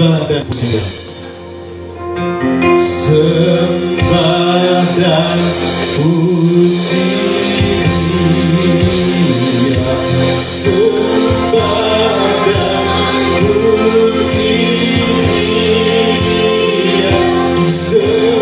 sembah dan pujian. Sembah dan pujian, sembah dan pujian, sembah dan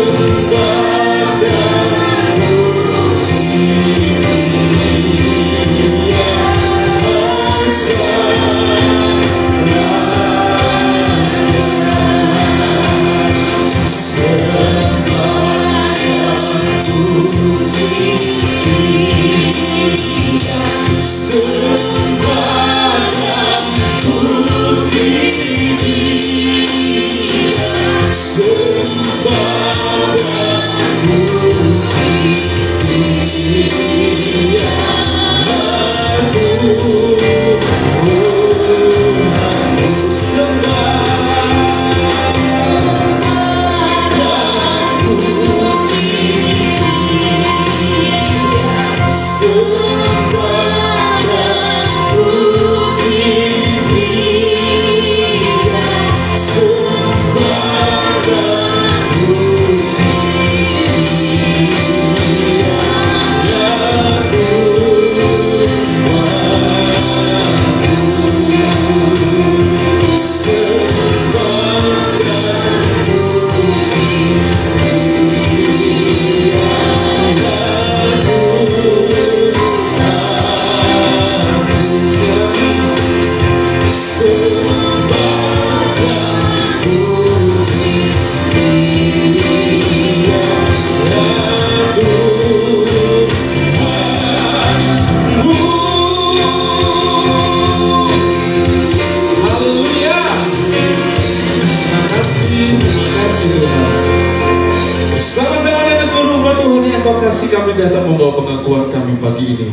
kami datang membawa pengakuan kami pagi ini.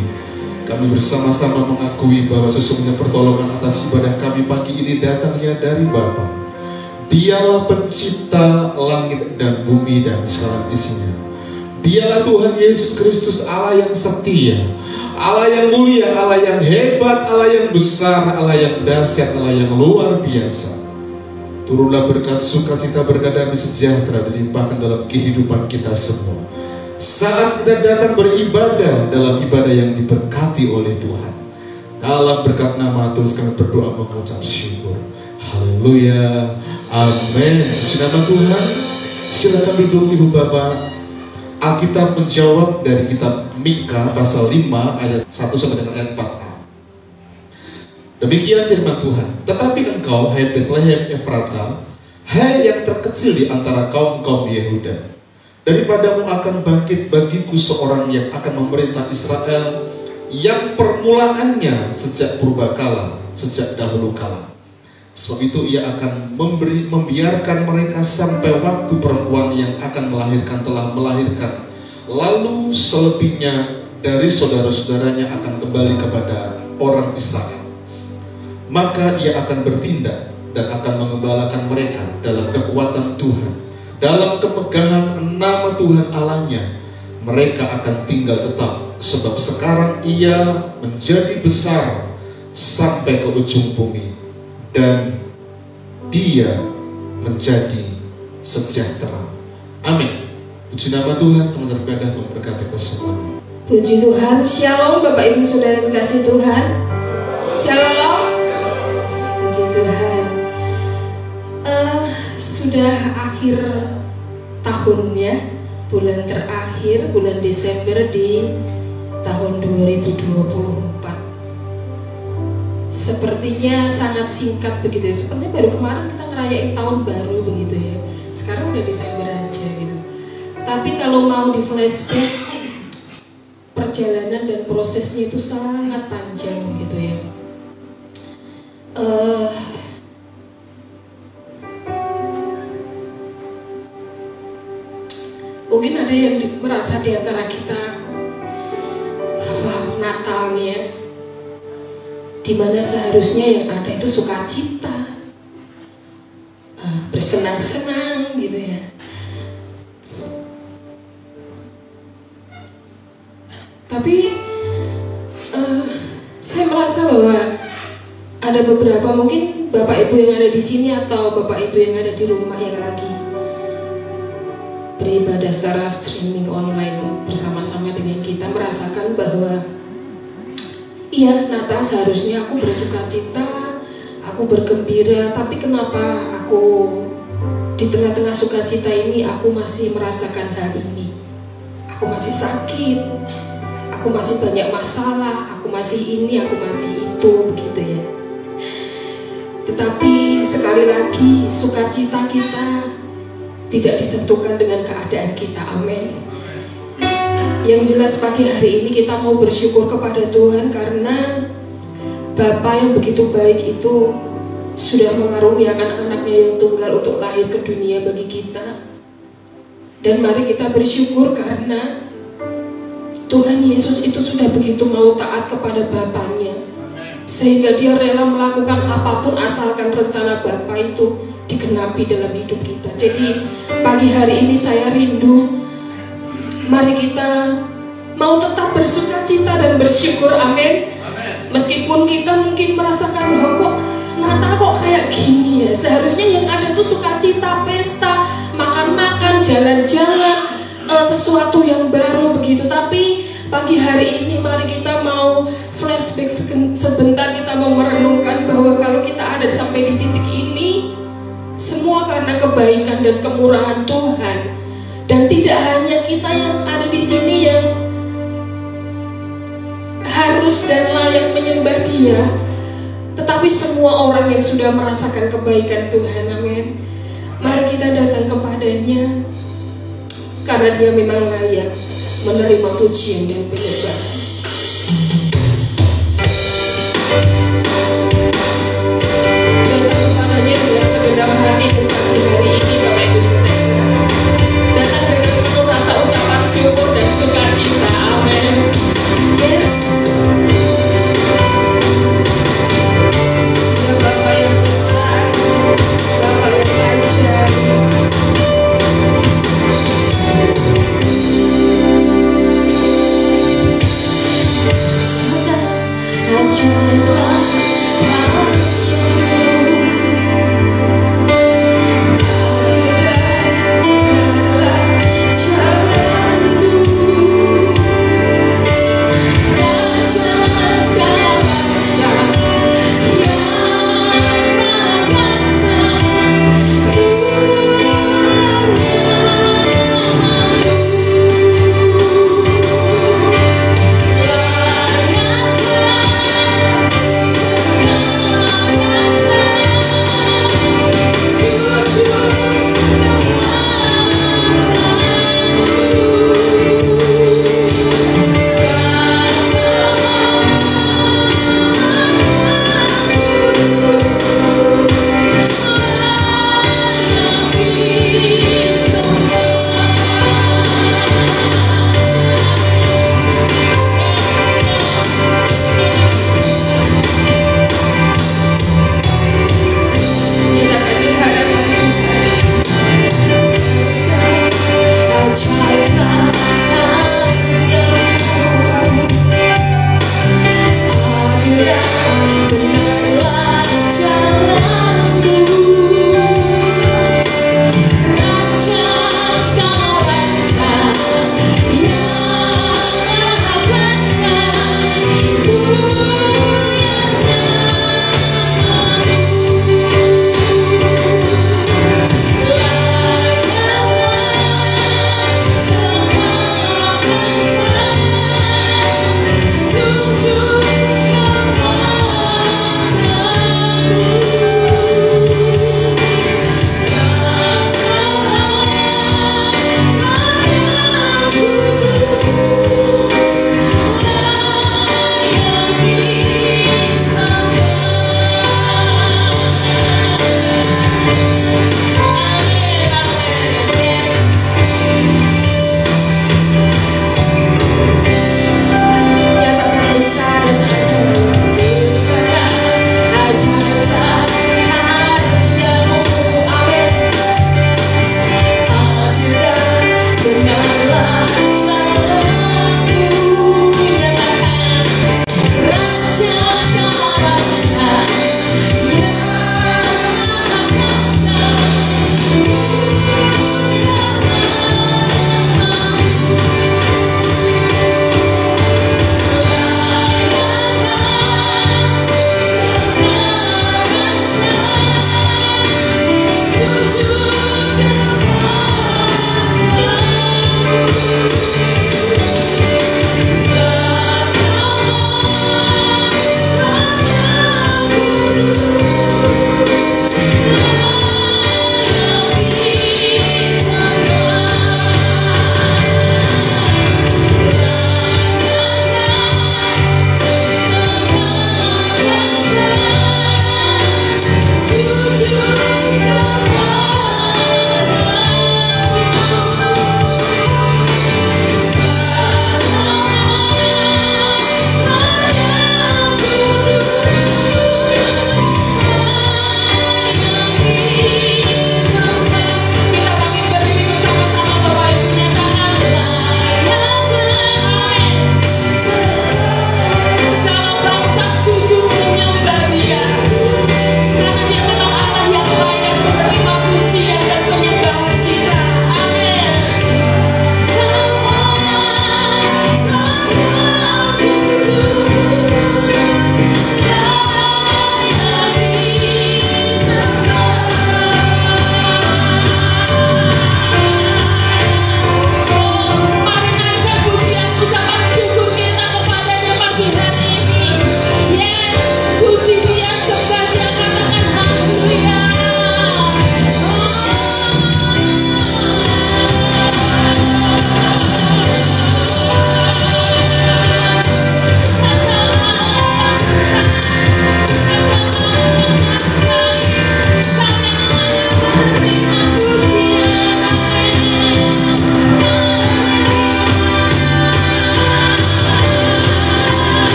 Kami bersama-sama mengakui bahwa sesungguhnya pertolongan atas ibadah kami pagi ini datangnya dari Bapa. Dialah pencipta langit dan bumi dan segala isinya. Dialah Tuhan Yesus Kristus, Allah yang setia, Allah yang mulia, Allah yang hebat, Allah yang besar, Allah yang dahsyat, Allah yang luar biasa. Turunlah berkat sukacita, berkat damai sejahtera dilimpahkan dalam kehidupan kita semua. Saat kita datang beribadah dalam ibadah yang diberkati oleh Tuhan, dalam berkat nama Tuhan kami berdoa mengucap syukur. Haleluya, amin. Puji nama Tuhan. Silakan duduk Ibu Bapak. Alkitab menjawab dari kitab Mika pasal 5 ayat 1 sampai dengan ayat 4a. Demikian firman Tuhan. Tetapi engkau, hai Betlehem Efrata, hai yang terkecil di antara kaum-kaum Yehuda, daripadamu akan bangkit bagiku seorang yang akan memerintah Israel, yang permulaannya sejak purbakala, sejak dahulu kala. Sebab itu ia akan membiarkan mereka sampai waktu perempuan yang akan melahirkan telah melahirkan. Lalu selebihnya dari saudara-saudaranya akan kembali kepada orang Israel. Maka ia akan bertindak dan akan mengembalakan mereka dalam kekuatan Tuhan. Dalam kemegahan nama Tuhan Allahnya, mereka akan tinggal tetap, sebab sekarang ia menjadi besar sampai ke ujung bumi, dan dia menjadi sejahtera. Amin. Puji nama Tuhan, teman terbadah Tuhan berkati kita semua. Puji Tuhan. Shalom Bapak Ibu Saudara yang kasih Tuhan. Shalom. Puji Tuhan. Sudah akhir tahun ya, bulan terakhir, bulan Desember di tahun 2024. Sepertinya sangat singkat begitu ya. Sepertinya baru kemarin kita ngerayain tahun baru begitu ya. Sekarang udah Desember aja gitu. Tapi kalau mau di flashback, perjalanan dan prosesnya itu sangat panjang begitu ya. Mungkin ada yang merasa di antara kita, wah Natalnya, dimana seharusnya yang ada itu sukacita, bersenang-senang gitu ya. Tapi saya merasa bahwa ada beberapa mungkin Bapak Ibu yang ada di sini atau Bapak Ibu yang ada di rumah yang lagi beribadah secara streaming online bersama-sama dengan kita merasakan bahwa iya, Natal seharusnya aku bersuka cita, aku bergembira, tapi kenapa aku di tengah-tengah sukacita ini aku masih merasakan hal ini? Aku masih sakit, aku masih banyak masalah, aku masih ini, aku masih itu, begitu ya. Tetapi sekali lagi sukacita kita tidak ditentukan dengan keadaan kita, amin. Yang jelas pagi hari ini kita mau bersyukur kepada Tuhan karena Bapa yang begitu baik itu sudah mengaruniakan anaknya yang tunggal untuk lahir ke dunia bagi kita. Dan mari kita bersyukur karena Tuhan Yesus itu sudah begitu mau taat kepada Bapaknya, sehingga dia rela melakukan apapun asalkan rencana Bapa itu digenapi dalam hidup kita. Jadi pagi hari ini saya rindu, mari kita mau tetap bersuka cita dan bersyukur, amin. Meskipun kita mungkin merasakan bahwa kok Natal kok kayak gini ya, seharusnya yang ada tuh sukacita, pesta, makan-makan, jalan-jalan, sesuatu yang baru begitu. Tapi pagi hari ini mari kita mau flashback sebentar, kita mau merenungkan bahwa kalau kita ada sampai di titik ini semua karena kebaikan dan kemurahan Tuhan. Dan tidak hanya kita yang ada di sini yang harus dan layak menyembah Dia, tetapi semua orang yang sudah merasakan kebaikan Tuhan, amin. Mari kita datang kepadanya karena Dia memang layak menerima pujian dan penyembahan. Datang kepadanya dengan segenap hati pagi hari ini, Bapak Ibu Saudara. Datang dengan penuh rasa ucapan syukur dan sukacita, amin. Yes. Ya Bapa yang besar, Bapa yang ajaib.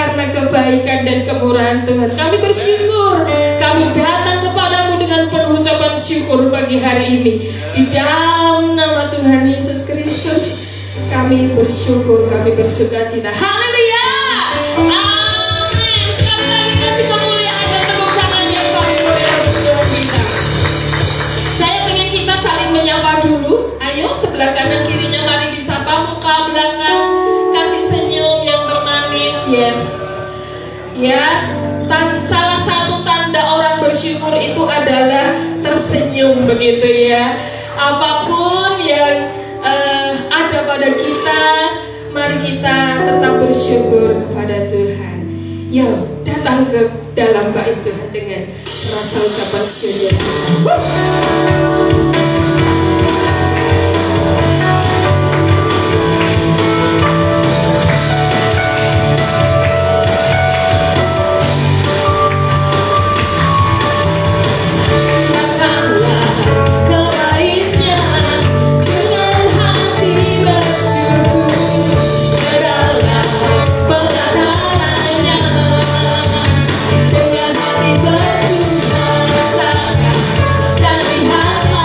karena kebaikan dan kemurahan Tuhan. Kami bersyukur, kami datang kepadamu dengan penuh ucapan syukur pagi hari ini. Di dalam nama Tuhan Yesus Kristus kami bersyukur, kami bersukacita. Haleluya. Amin. Sekali lagi kasih kemuliaan dan tepuk tangan yang paling mulia untuk Tuhan kita. Saya pengen kita saling menyapa dulu. Ayo sebelah kanan kirinya mari disapa, muka belakang kasih senyum yang termanis. Yes. Ya, salah satu tanda orang bersyukur itu adalah tersenyum begitu ya. Apapun yang ada pada kita, mari kita tetap bersyukur kepada Tuhan. Yuk, datang ke dalam bait Tuhan dengan rasa ucapan syukur. Dengan hati bersuka, dan lihatlah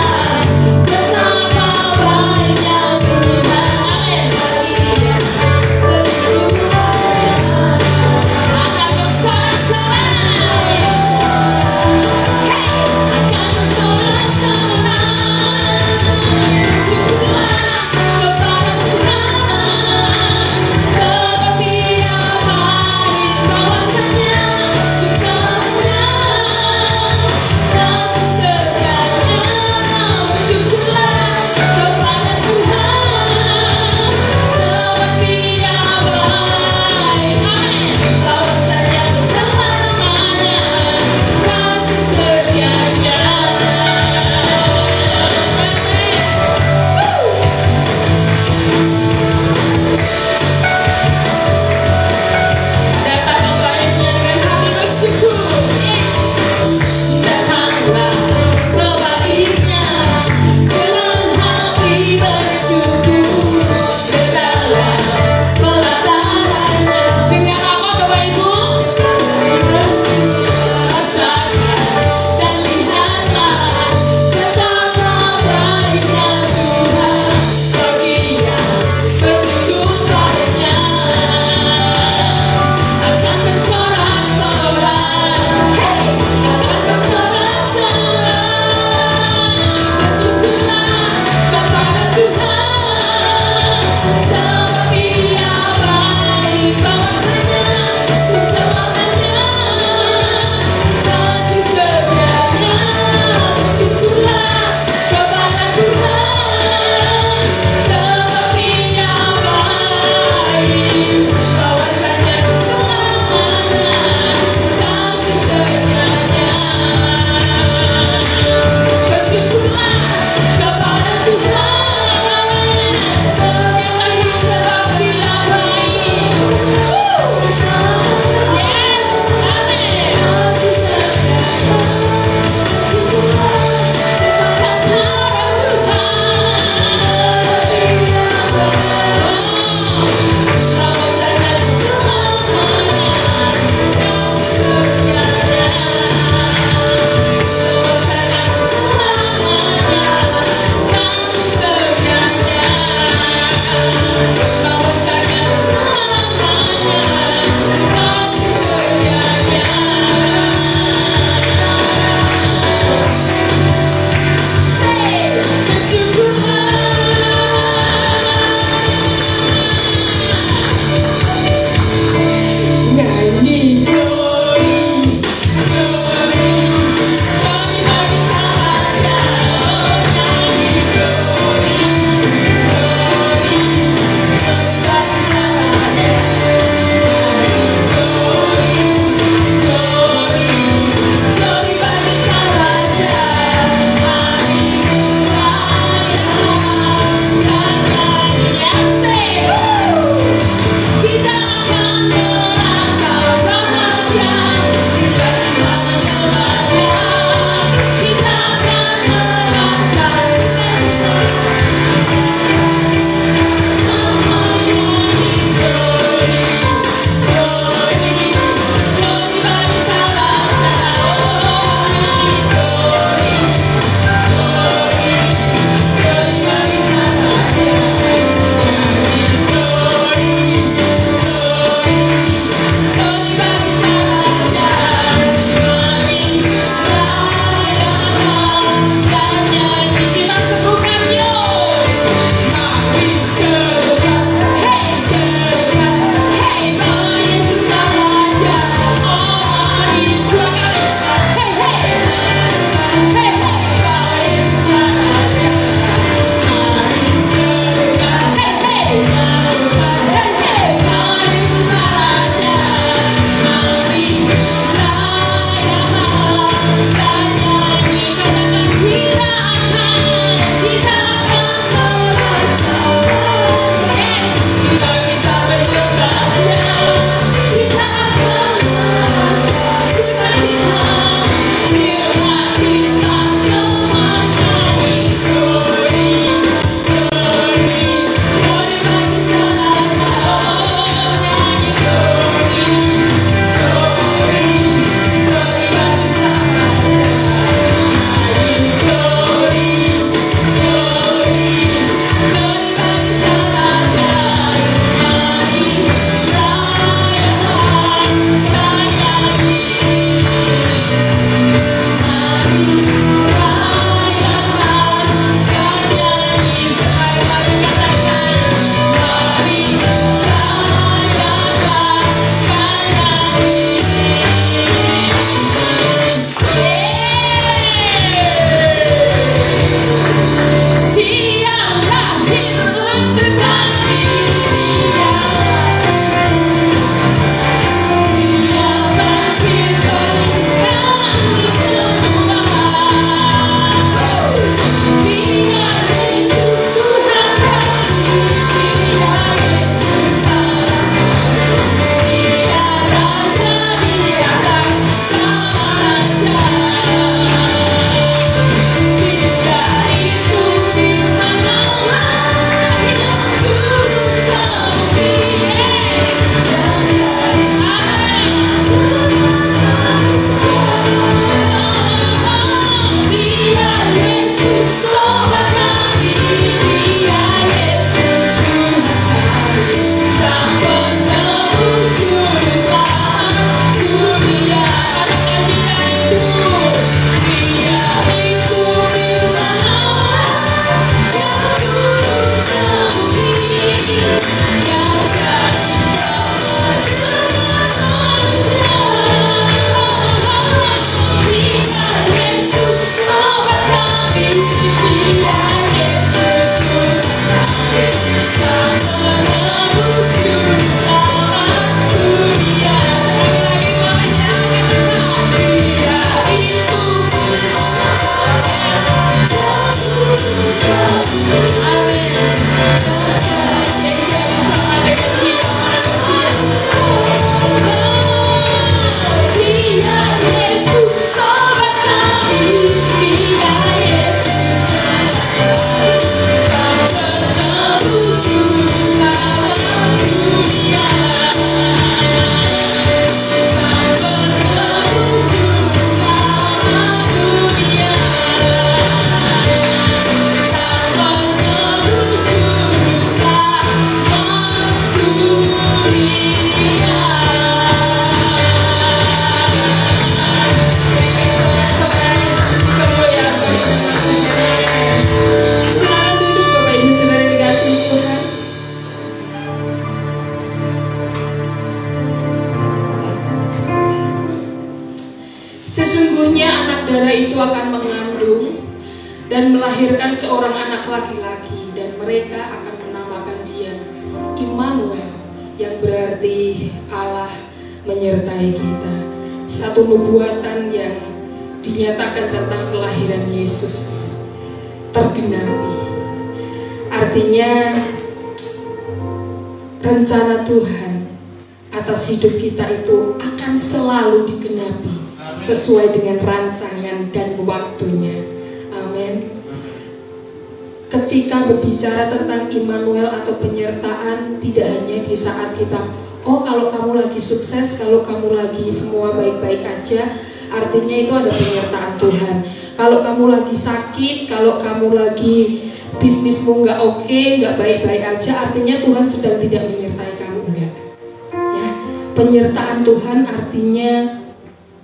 Sesungguhnya anak darah itu akan mengandung dan melahirkan seorang anak laki-laki, dan mereka akan menamakan dia Immanuel, yang berarti Allah menyertai kita. Satu nubuatan yang dinyatakan tentang kelahiran Yesus tergenapi. Artinya rencana Tuhan atas hidup kita itu akan selalu digenapi sesuai dengan rancangan dan waktunya. Amin. Ketika berbicara tentang Immanuel atau penyertaan, tidak hanya di saat kita, oh kalau kamu lagi sukses, kalau kamu lagi semua baik-baik aja, artinya itu ada penyertaan Tuhan. Kalau kamu lagi sakit, kalau kamu lagi bisnismu nggak oke, nggak baik-baik aja, artinya Tuhan sedang tidak menyertai kamu, enggak. Ya, penyertaan Tuhan artinya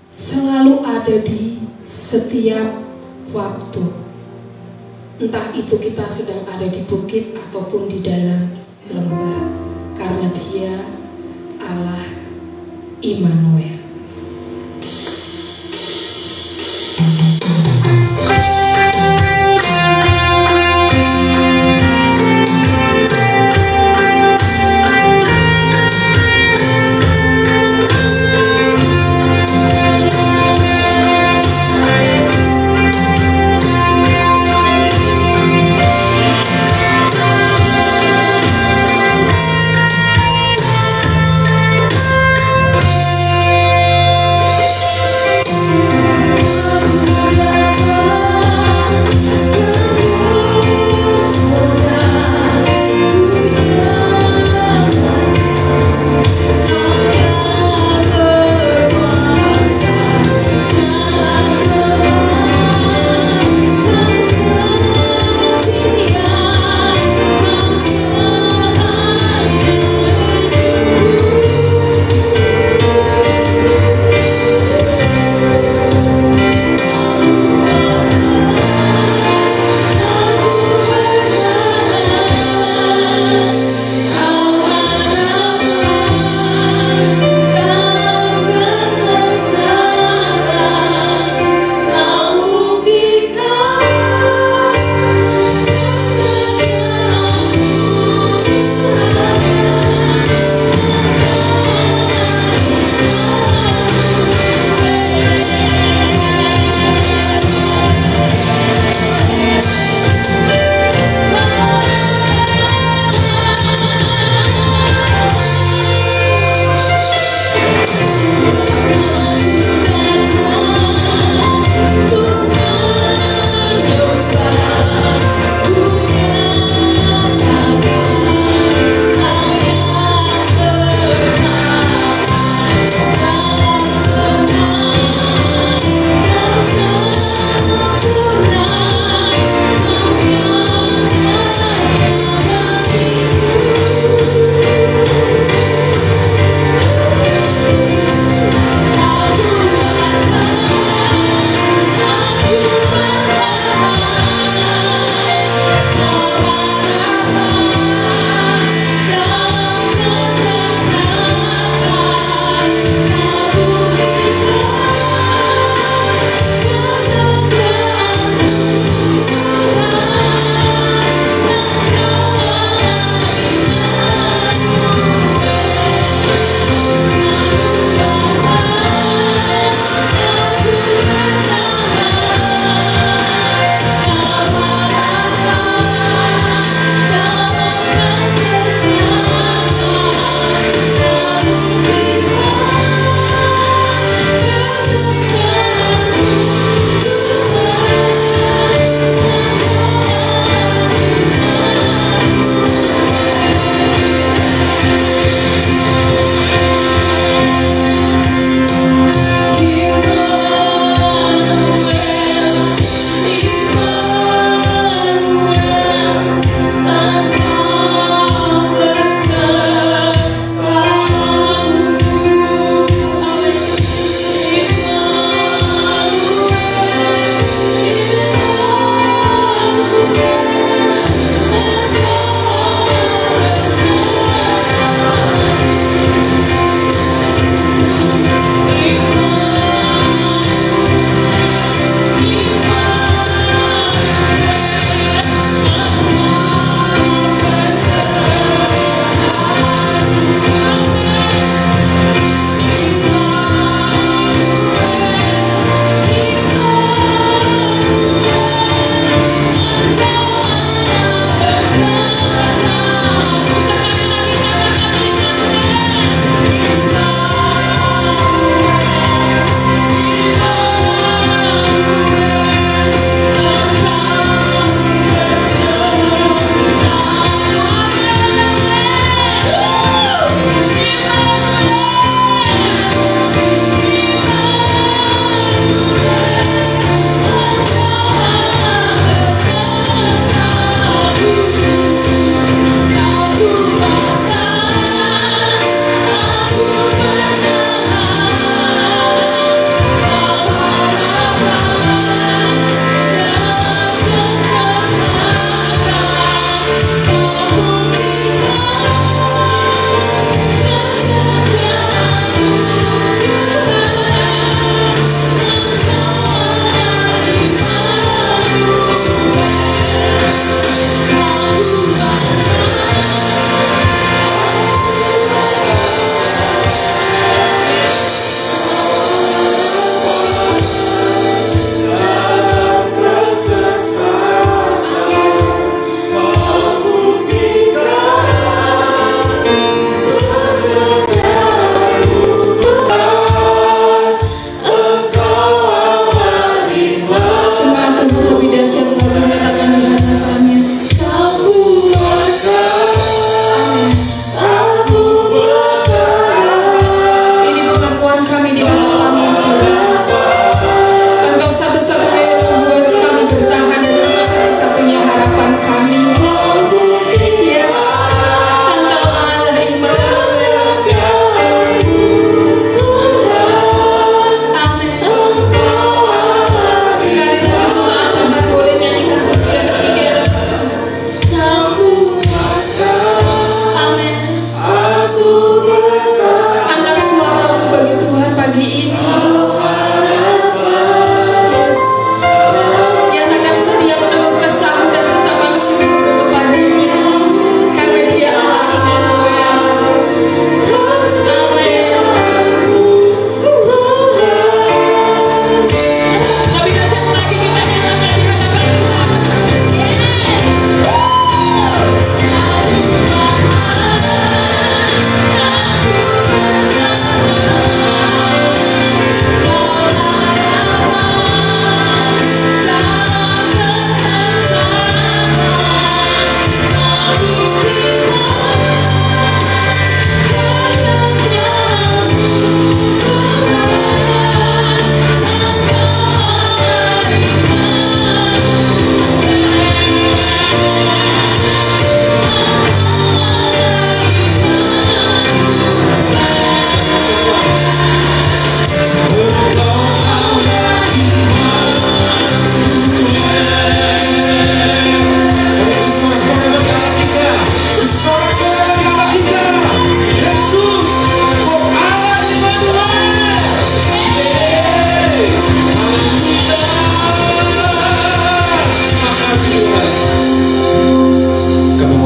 selalu ada di setiap waktu. Entah itu kita sedang ada di bukit ataupun di dalam lembah, karena Dia Allah Immanuel.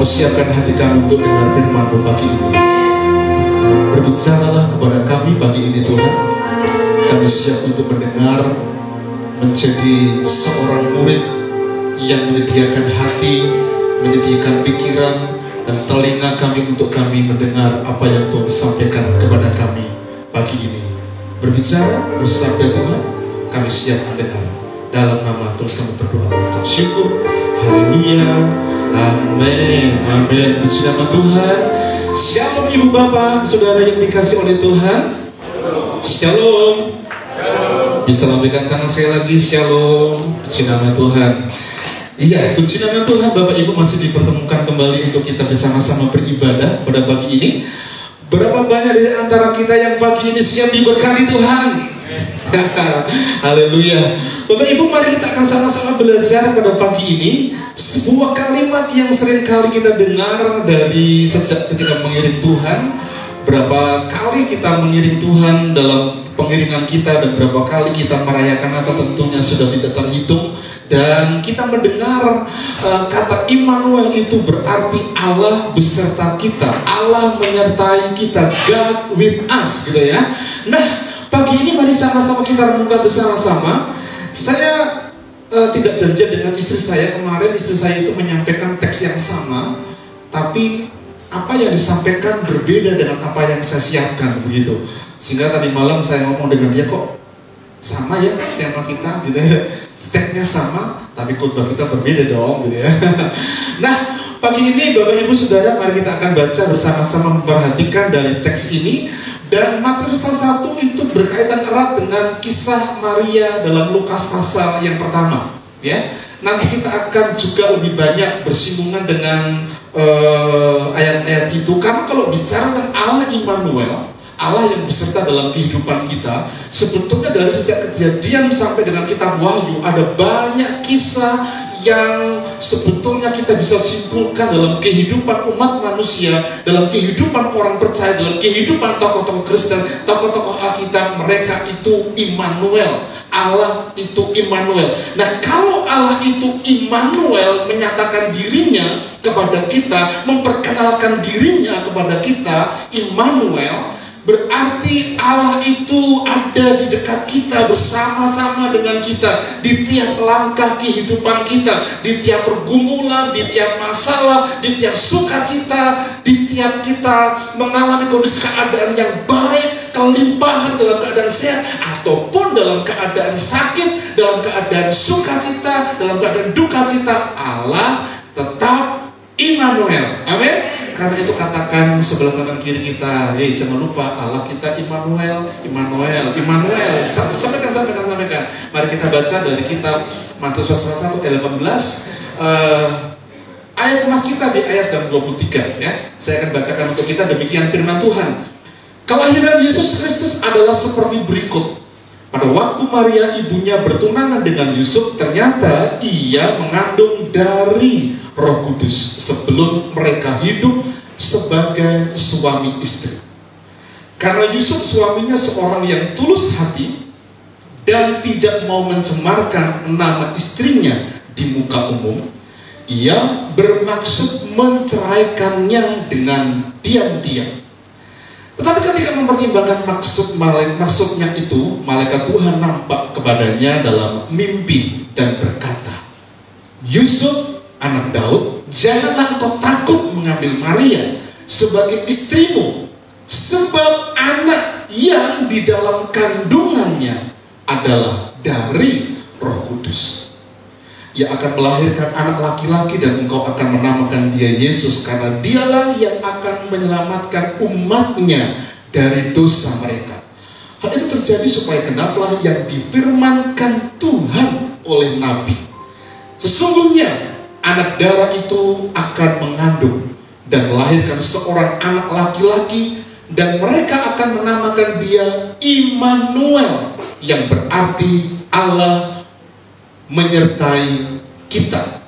mau siapkan hati kami untuk dengar firman-Mu pagi ini. Berbicaralah kepada kami pagi ini Tuhan. Kami siap untuk mendengar, menjadi seorang murid yang menyediakan hati, menyediakan pikiran dan telinga kami untuk kami mendengar apa yang Tuhan sampaikan kepada kami pagi ini. Berbicara, bersabda Tuhan, kami siap mendengar. Dalam nama Tuhan kami berdoa, mengucap syukur. Haleluya, amin, amin. Puji nama Tuhan. Shalom ibu bapak, saudara yang dikasih oleh Tuhan. Shalom. Bisa lambaikan tangan sekali lagi. Shalom. Puji nama Tuhan. Iya, puji nama Tuhan. Bapak ibu masih dipertemukan kembali untuk kita bersama-sama beribadah pada pagi ini. Berapa banyak dari antara kita yang pagi ini siap diberkati Tuhan? Haleluya. Bapak ibu, mari kita akan sama-sama belajar pada pagi ini sebuah kalimat yang sering kali kita dengar dari sejak ketika mengiring Tuhan. Berapa kali kita mengiring Tuhan dalam pengiringan kita dan berapa kali kita merayakan atau tentunya sudah tidak terhitung. Dan kita mendengar kata Immanuel itu berarti Allah beserta kita, Allah menyertai kita, God with us gitu ya. Nah, pagi ini mari sama-sama kita renungkan bersama-sama. Saya tidak janjian dengan istri saya kemarin. Istri saya itu menyampaikan teks yang sama, tapi apa yang disampaikan berbeda dengan apa yang saya siapkan begitu. Sehingga tadi malam saya ngomong dengan dia, kok sama ya tema kita gitu ya. Stepnya sama, tapi khotbah kita berbeda dong gitu ya. Nah, pagi ini Bapak Ibu Saudara, mari kita akan baca bersama-sama memperhatikan dari teks ini. Dan Matius pasal 1 itu berkaitan erat dengan kisah Maria dalam Lukas pasal yang pertama ya. Nanti kita akan juga lebih banyak bersinggungan dengan ayat-ayat itu. Karena kalau bicara tentang Allah Immanuel, Allah yang beserta dalam kehidupan kita, sebetulnya dari sejak Kejadian sampai dengan kitab Wahyu ada banyak kisah yang sebetulnya kita bisa simpulkan dalam kehidupan umat manusia, dalam kehidupan orang percaya, dalam kehidupan tokoh-tokoh Kristen, tokoh-tokoh Alkitab. Mereka itu Immanuel. Allah itu Immanuel. Nah, kalau Allah itu Immanuel, menyatakan dirinya kepada kita, memperkenalkan dirinya kepada kita, Immanuel, berarti Allah itu ada di dekat kita, bersama-sama dengan kita di tiap langkah kehidupan kita, di tiap pergumulan, di tiap masalah, di tiap sukacita, di tiap kita mengalami kondisi keadaan yang baik, kelimpahan dalam keadaan sehat, ataupun dalam keadaan sakit, dalam keadaan sukacita, dalam keadaan duka cita, Allah tetap Immanuel. Amin. Karena itu katakan sebelah kanan kiri kita, hey, jangan lupa Allah kita Immanuel, Immanuel, Immanuel. Sampaikan. Mari kita baca dari kitab Matius pasal 1 ayat 18. Ayat emas kita di ayat 23 ya. Saya akan bacakan untuk kita, demikian firman Tuhan. Kelahiran Yesus Kristus adalah seperti berikut. Pada waktu Maria ibunya bertunangan dengan Yusuf, ternyata ia mengandung dari Roh Kudus sebelum mereka hidup sebagai suami istri. Karena Yusuf suaminya seorang yang tulus hati dan tidak mau mencemarkan nama istrinya di muka umum, ia bermaksud menceraikannya dengan diam-diam. Tetapi ketika mempertimbangkan maksudnya itu, malaikat Tuhan nampak kepadanya dalam mimpi dan berkata, Yusuf, anak Daud, janganlah engkau takut mengambil Maria sebagai istrimu, sebab anak yang di dalam kandungannya adalah dari Roh Kudus. Ia akan melahirkan anak laki-laki dan engkau akan menamakan dia Yesus, karena dialah yang akan menyelamatkan umatnya dari dosa mereka. Hal itu terjadi supaya genaplah yang difirmankan Tuhan oleh Nabi. Sesungguhnya anak darah itu akan mengandung dan melahirkan seorang anak laki-laki, dan mereka akan menamakan dia Immanuel, yang berarti Allah menyertai kita.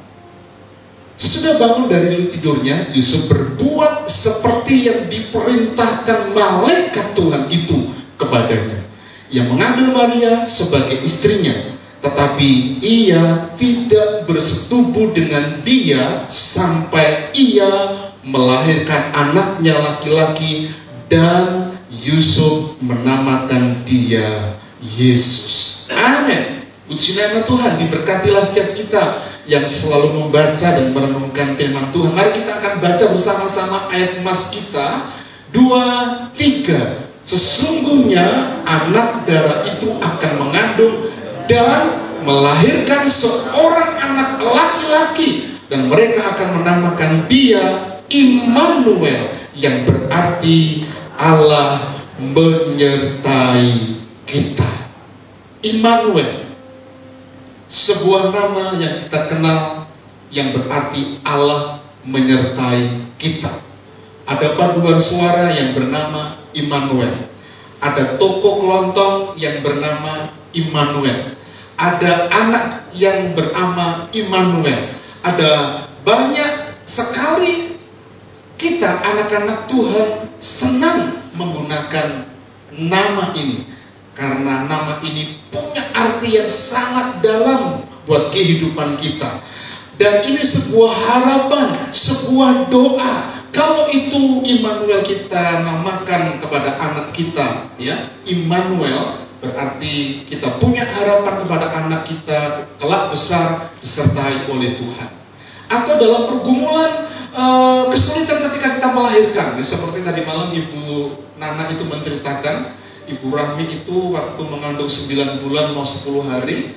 Sesudah bangun dari tidurnya, Yusuf berbuat seperti yang diperintahkan malaikat Tuhan itu kepadanya. Ia mengambil Maria sebagai istrinya, tetapi ia tidak bersetubuh dengan dia sampai ia melahirkan anaknya laki-laki, dan Yusuf menamakan dia Yesus. Amin. Puji nama Tuhan. Diberkatilah setiap kita yang selalu membaca dan merenungkan firman Tuhan. Mari kita akan baca bersama-sama ayat emas kita 2-3. Sesungguhnya anak darah itu akan mengandung dan melahirkan seorang anak laki-laki, dan mereka akan menamakan dia Immanuel, yang berarti Allah menyertai kita. Immanuel, sebuah nama yang kita kenal yang berarti Allah menyertai kita. Ada paduan suara yang bernama Immanuel. Ada toko kelontong yang bernama Immanuel. Ada anak yang bernama Immanuel. Ada banyak sekali kita anak-anak Tuhan senang menggunakan nama ini, karena nama ini punya arti yang sangat dalam buat kehidupan kita. Dan ini sebuah harapan, sebuah doa. Kalau itu Immanuel kita namakan kepada anak kita, ya, Immanuel berarti kita punya harapan kepada anak kita kelak besar disertai oleh Tuhan. Atau dalam pergumulan kesulitan ketika kita melahirkan, ya, seperti tadi malam Ibu Nana itu menceritakan, Ibu Rahmi itu waktu mengandung 9 bulan mau 10 hari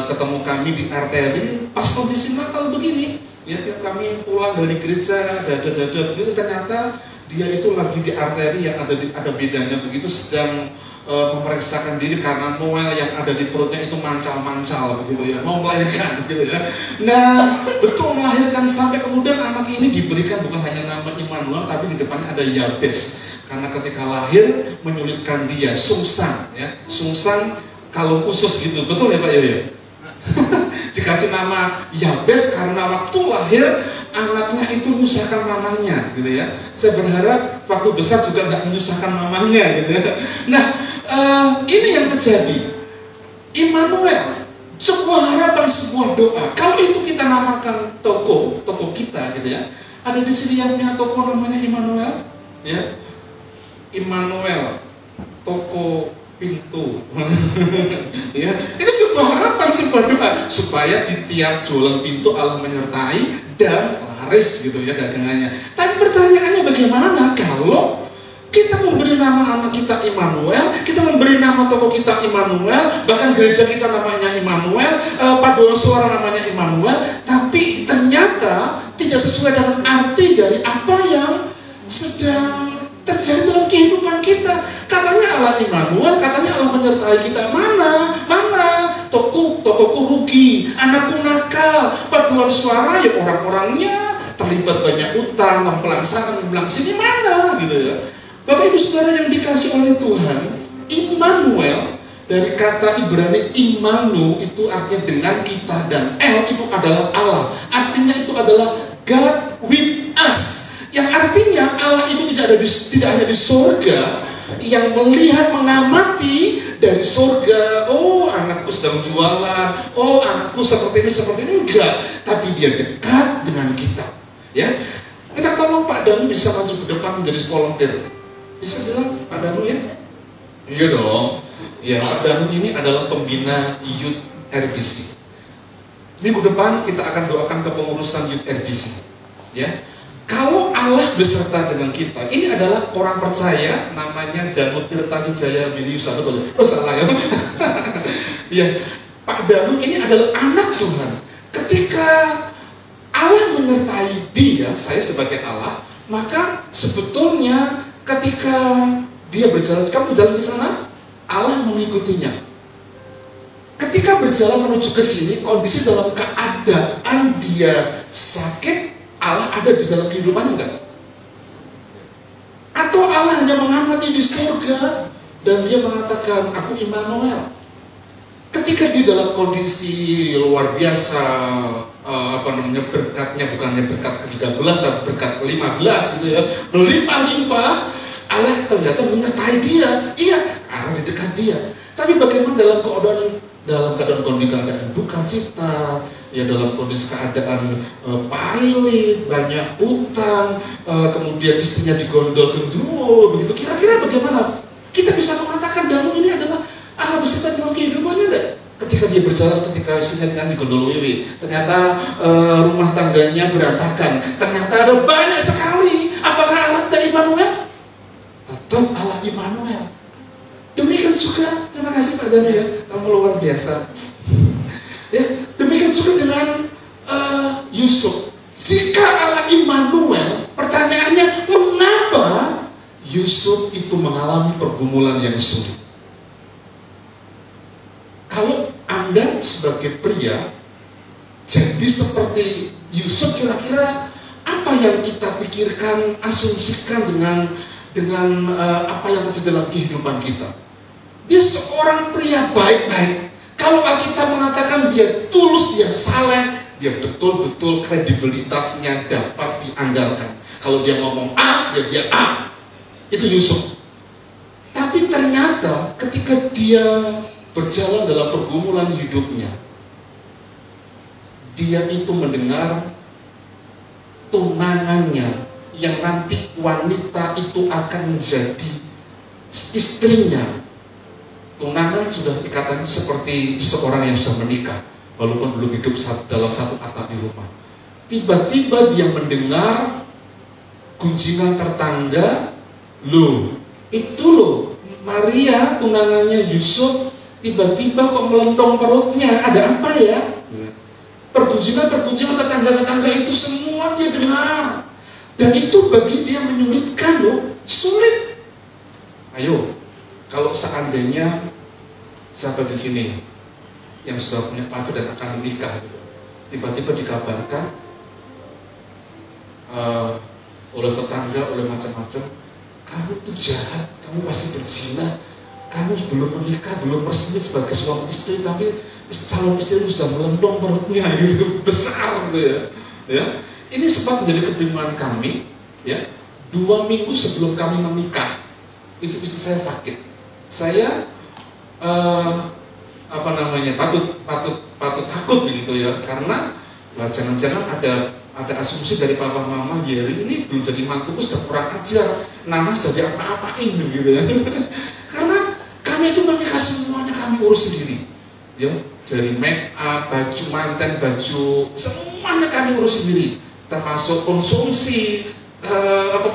ketemu kami di arteri pas kondisi natal begini. Ya, kami pulang dari gereja, dada-dada begitu, ternyata dia itu lagi di arteri yang ada bedanya begitu, sedang memeriksakan diri karena Noel yang ada di perutnya itu mancal-mancal begitu ya, mau melahirkan begitu ya. Nah, betul melahirkan, sampai kemudian anak ini diberikan bukan hanya nama Immanuel, tapi di depannya ada Yabes, karena ketika lahir menyulitkan dia, sungsang ya, sungsang kalau usus gitu, betul ya Pak Yoyo? Dikasih nama Yabes karena waktu lahir anaknya itu menyusahkan mamanya gitu ya. Saya berharap waktu besar juga tidak menyusahkan mamanya gitu ya. Nah, ini yang terjadi. Immanuel, sebuah harapan, sebuah doa. Kalau itu kita namakan toko kita gitu ya. Ada di sini yang punya toko namanya Immanuel, ya. Immanuel, toko pintu. Ya, ini sebuah harapan, sebuah doa supaya di tiap jualan pintu Allah menyertai dan laris gitu ya dagangannya. Tapi pertanyaannya bagaimana kalau kita memberi nama anak kita Immanuel, kita memberi nama toko kita Immanuel, bahkan gereja kita namanya Immanuel, paduan suara namanya Immanuel, tapi ternyata tidak sesuai dengan arti dari apa yang sedang terjadi dalam kehidupan kita. Katanya Allah Immanuel, katanya Allah menyertai kita. Mana tokoku rugi, anakku nakal, paduan suara ya orang-orangnya terlibat banyak utang, ngemplang sana ngemplang sini, mana gitu ya. Bapak Ibu Saudara yang dikasih oleh Tuhan, Immanuel dari kata Ibrani Immanu itu artinya dengan kita, dan El itu adalah Allah, artinya itu adalah God with us. Yang artinya Allah itu tidak hanya di surga yang melihat, mengamati dari surga, oh anakku sedang jualan, oh anakku seperti ini, enggak, tapi dia dekat dengan kita. Ya, kita tolong Pak Danu bisa maju ke depan menjadi volunteer. Bisa bilang Pak Danu ya? Iya dong. Ya, Pak Danu ini adalah pembina Youth RBC. Minggu depan kita akan doakan kepengurusan Youth RBC. Ya. Kalau Allah beserta dengan kita, ini adalah orang percaya namanya Danu Tirta Wijaya Miliusa, betul ya? Oh salah ya? Ya, Pak Danu ini adalah anak Tuhan. Ketika Allah menyertai dia, saya sebagai Allah, maka sebetulnya ketika dia berjalan, kamu berjalan ke sana, Allah mengikutinya. Ketika berjalan menuju ke sini, kondisi dalam keadaan dia sakit, Allah ada di dalam kehidupannya enggak? Atau Allah hanya mengamati di surga dan dia mengatakan, aku Immanuel. Ketika di dalam kondisi luar biasa, berkatnya bukannya berkat ke-13 tapi berkat ke-15 gitu ya, berlimpah-limpah, Allah kelihatan menyertai dia. Iya, karena di dekat dia. Tapi bagaimana dalam keadaan dalam keadaan duka cita, ya dalam kondisi keadaan pailit, banyak utang, kemudian istrinya digondol gendruwo, begitu. Kira-kira bagaimana kita bisa mengatakan Danu ini adalah Allah beserta dalam kehidupannya enggak? Ketika dia berjalan, ketika istrinya digondol wiwi, ternyata rumah tangganya berantakan, ternyata ada banyak sekali. Apakah Allah tidak Immanuel? Tetap Allah Immanuel. Demikian juga, terima kasih Pak Danu ya, kamu luar biasa. Ya, demikian juga dengan Yusuf. Jika Allah Immanuel, pertanyaannya mengapa Yusuf itu mengalami pergumulan yang sulit? Kalau Anda sebagai pria jadi seperti Yusuf, kira-kira apa yang kita pikirkan, asumsikan dengan apa yang terjadi dalam kehidupan kita? Dia seorang pria baik-baik. Kalau Alkitab mengatakan dia tulus, dia saleh, dia betul-betul kredibilitasnya dapat diandalkan. Kalau dia ngomong A, ya dia A. Itu Yusuf. Tapi ternyata ketika dia berjalan dalam pergumulan hidupnya, dia itu mendengar tunangannya yang nanti wanita itu akan menjadi istrinya. Tunangan sudah ikatan seperti seorang yang sudah menikah, walaupun belum hidup dalam satu atap di rumah. Tiba-tiba dia mendengar gunjingan tetangga, loh, itu loh, Maria tunangannya Yusuf, tiba-tiba kok melendong perutnya, ada apa ya? Pergunjingan tetangga-tetangga itu semua dia dengar. Dan itu bagi dia menyulitkan loh, sulit. Ayo, kalau seandainya siapa di sini yang sudah punya pacar dan akan menikah, gitu, tiba-tiba dikabarkan oleh tetangga, oleh macam-macam, kamu itu jahat, kamu pasti berzina, kamu belum menikah, belum resmi sebagai suami istri, tapi calon istri itu sudah melendong perutnya, gitu, besar, gitu ya. Ya. Ini sempat menjadi kebingungan kami, ya. 2 minggu sebelum kami menikah, itu istri saya sakit. Saya patut takut begitu ya, karena jangan-jangan ada asumsi dari papa mama, Yeri ini belum jadi mantuku, sudah kurang ajar, Nana sudah diapa-apain begitu ya. Karena kami itu menikah semuanya kami urus sendiri, ya, dari make up, baju manten, baju semuanya kami urus sendiri. Termasuk konsumsi,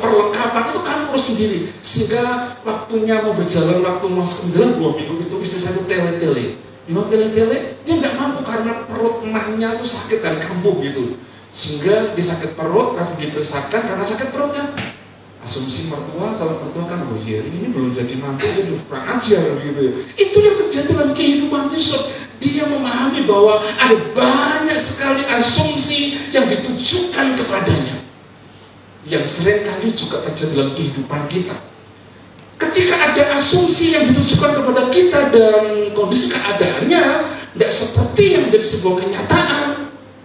perlengkapan itu kami urus sendiri. Sehingga waktunya mau berjalan, waktu masuk ke jalan 2 minggu itu istri saya itu tele-tele. Tele-tele, dia nggak mampu karena perut emahnya itu sakit dan kambuh gitu. Sehingga dia sakit perut, harus diperiksakan karena sakit perutnya. Asumsi mertua, salah mertua kan, oh iya ini belum jadi mantu, jadi kurang ajar gitu. Itu yang terjadi dalam kehidupan Yusuf. Dia memahami bahwa ada banyak sekali asumsi yang ditujukan kepadanya, yang seringkali juga terjadi dalam kehidupan kita. Ketika ada asumsi yang ditujukan kepada kita dan kondisi keadaannya tidak seperti yang menjadi sebuah kenyataan,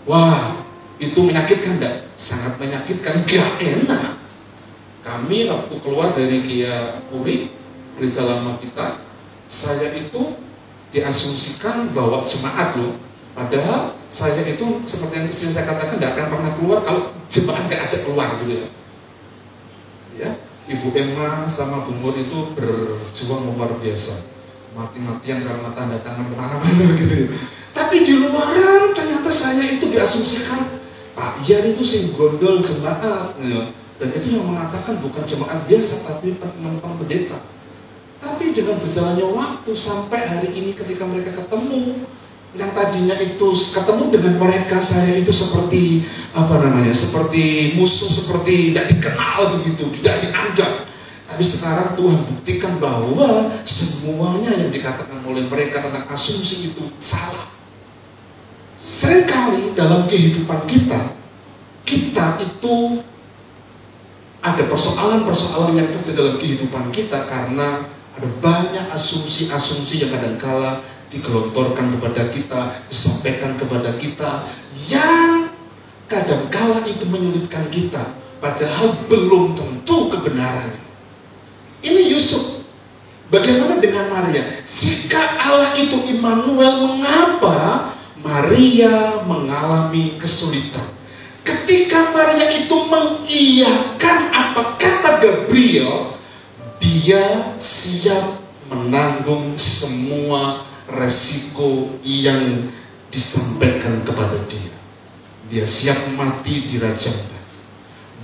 wah, itu menyakitkan enggak? Sangat menyakitkan, gak enak. Kami waktu keluar dari Kia Puri, gereja lama kita, saya itu diasumsikan bawa jemaat loh. Padahal saya itu seperti yang istri saya katakan tidak akan pernah keluar kalau jemaat gak ajak keluar gitu ya. Ya, Ibu Emma sama Bu Mur itu berjuang luar biasa, mati-matian karena tanda tangan kemana-mana gitu ya. Tapi di luaran ternyata saya itu diasumsikan Pak Ian itu sing gondol jemaat ya. Dan itu yang mengatakan bukan jemaat biasa tapi penumpang pendeta. Tapi dengan berjalannya waktu sampai hari ini ketika mereka ketemu, yang tadinya itu ketemu dengan mereka saya itu seperti seperti musuh, seperti tidak dikenal begitu, tidak dianggap. Tapi sekarang Tuhan buktikan bahwa semuanya yang dikatakan oleh mereka tentang asumsi itu salah. Seringkali dalam kehidupan kita itu ada persoalan-persoalan yang terjadi dalam kehidupan kita karena ada banyak asumsi-asumsi yang kadangkala digelontorkan kepada kita, disampaikan kepada kita, yang kadangkala itu menyulitkan kita, padahal belum tentu kebenarannya. Ini Yusuf. Bagaimana dengan Maria? Jika Allah itu Immanuel, mengapa Maria mengalami kesulitan? Ketika Maria itu mengiyakan apa kata Gabriel, dia siap menanggung semua resiko yang disampaikan kepada dia. Dia siap mati di ranjang batu.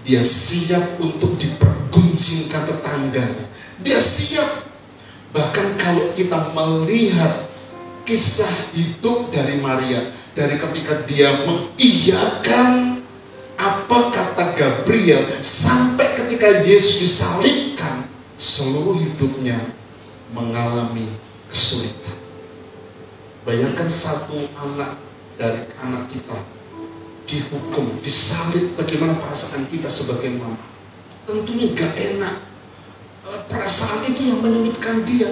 Dia siap untuk diperguncingkan tetangganya. Dia siap. Bahkan kalau kita melihat kisah hidup dari Maria, dari ketika dia mengiyakan apa kata Gabriel sampai ketika Yesus disalibkan, seluruh hidupnya mengalami kesulitan. Bayangkan satu anak dari anak kita dihukum, disalib, bagaimana perasaan kita sebagai mama? Tentunya gak enak. Perasaan itu yang menyulitkan dia.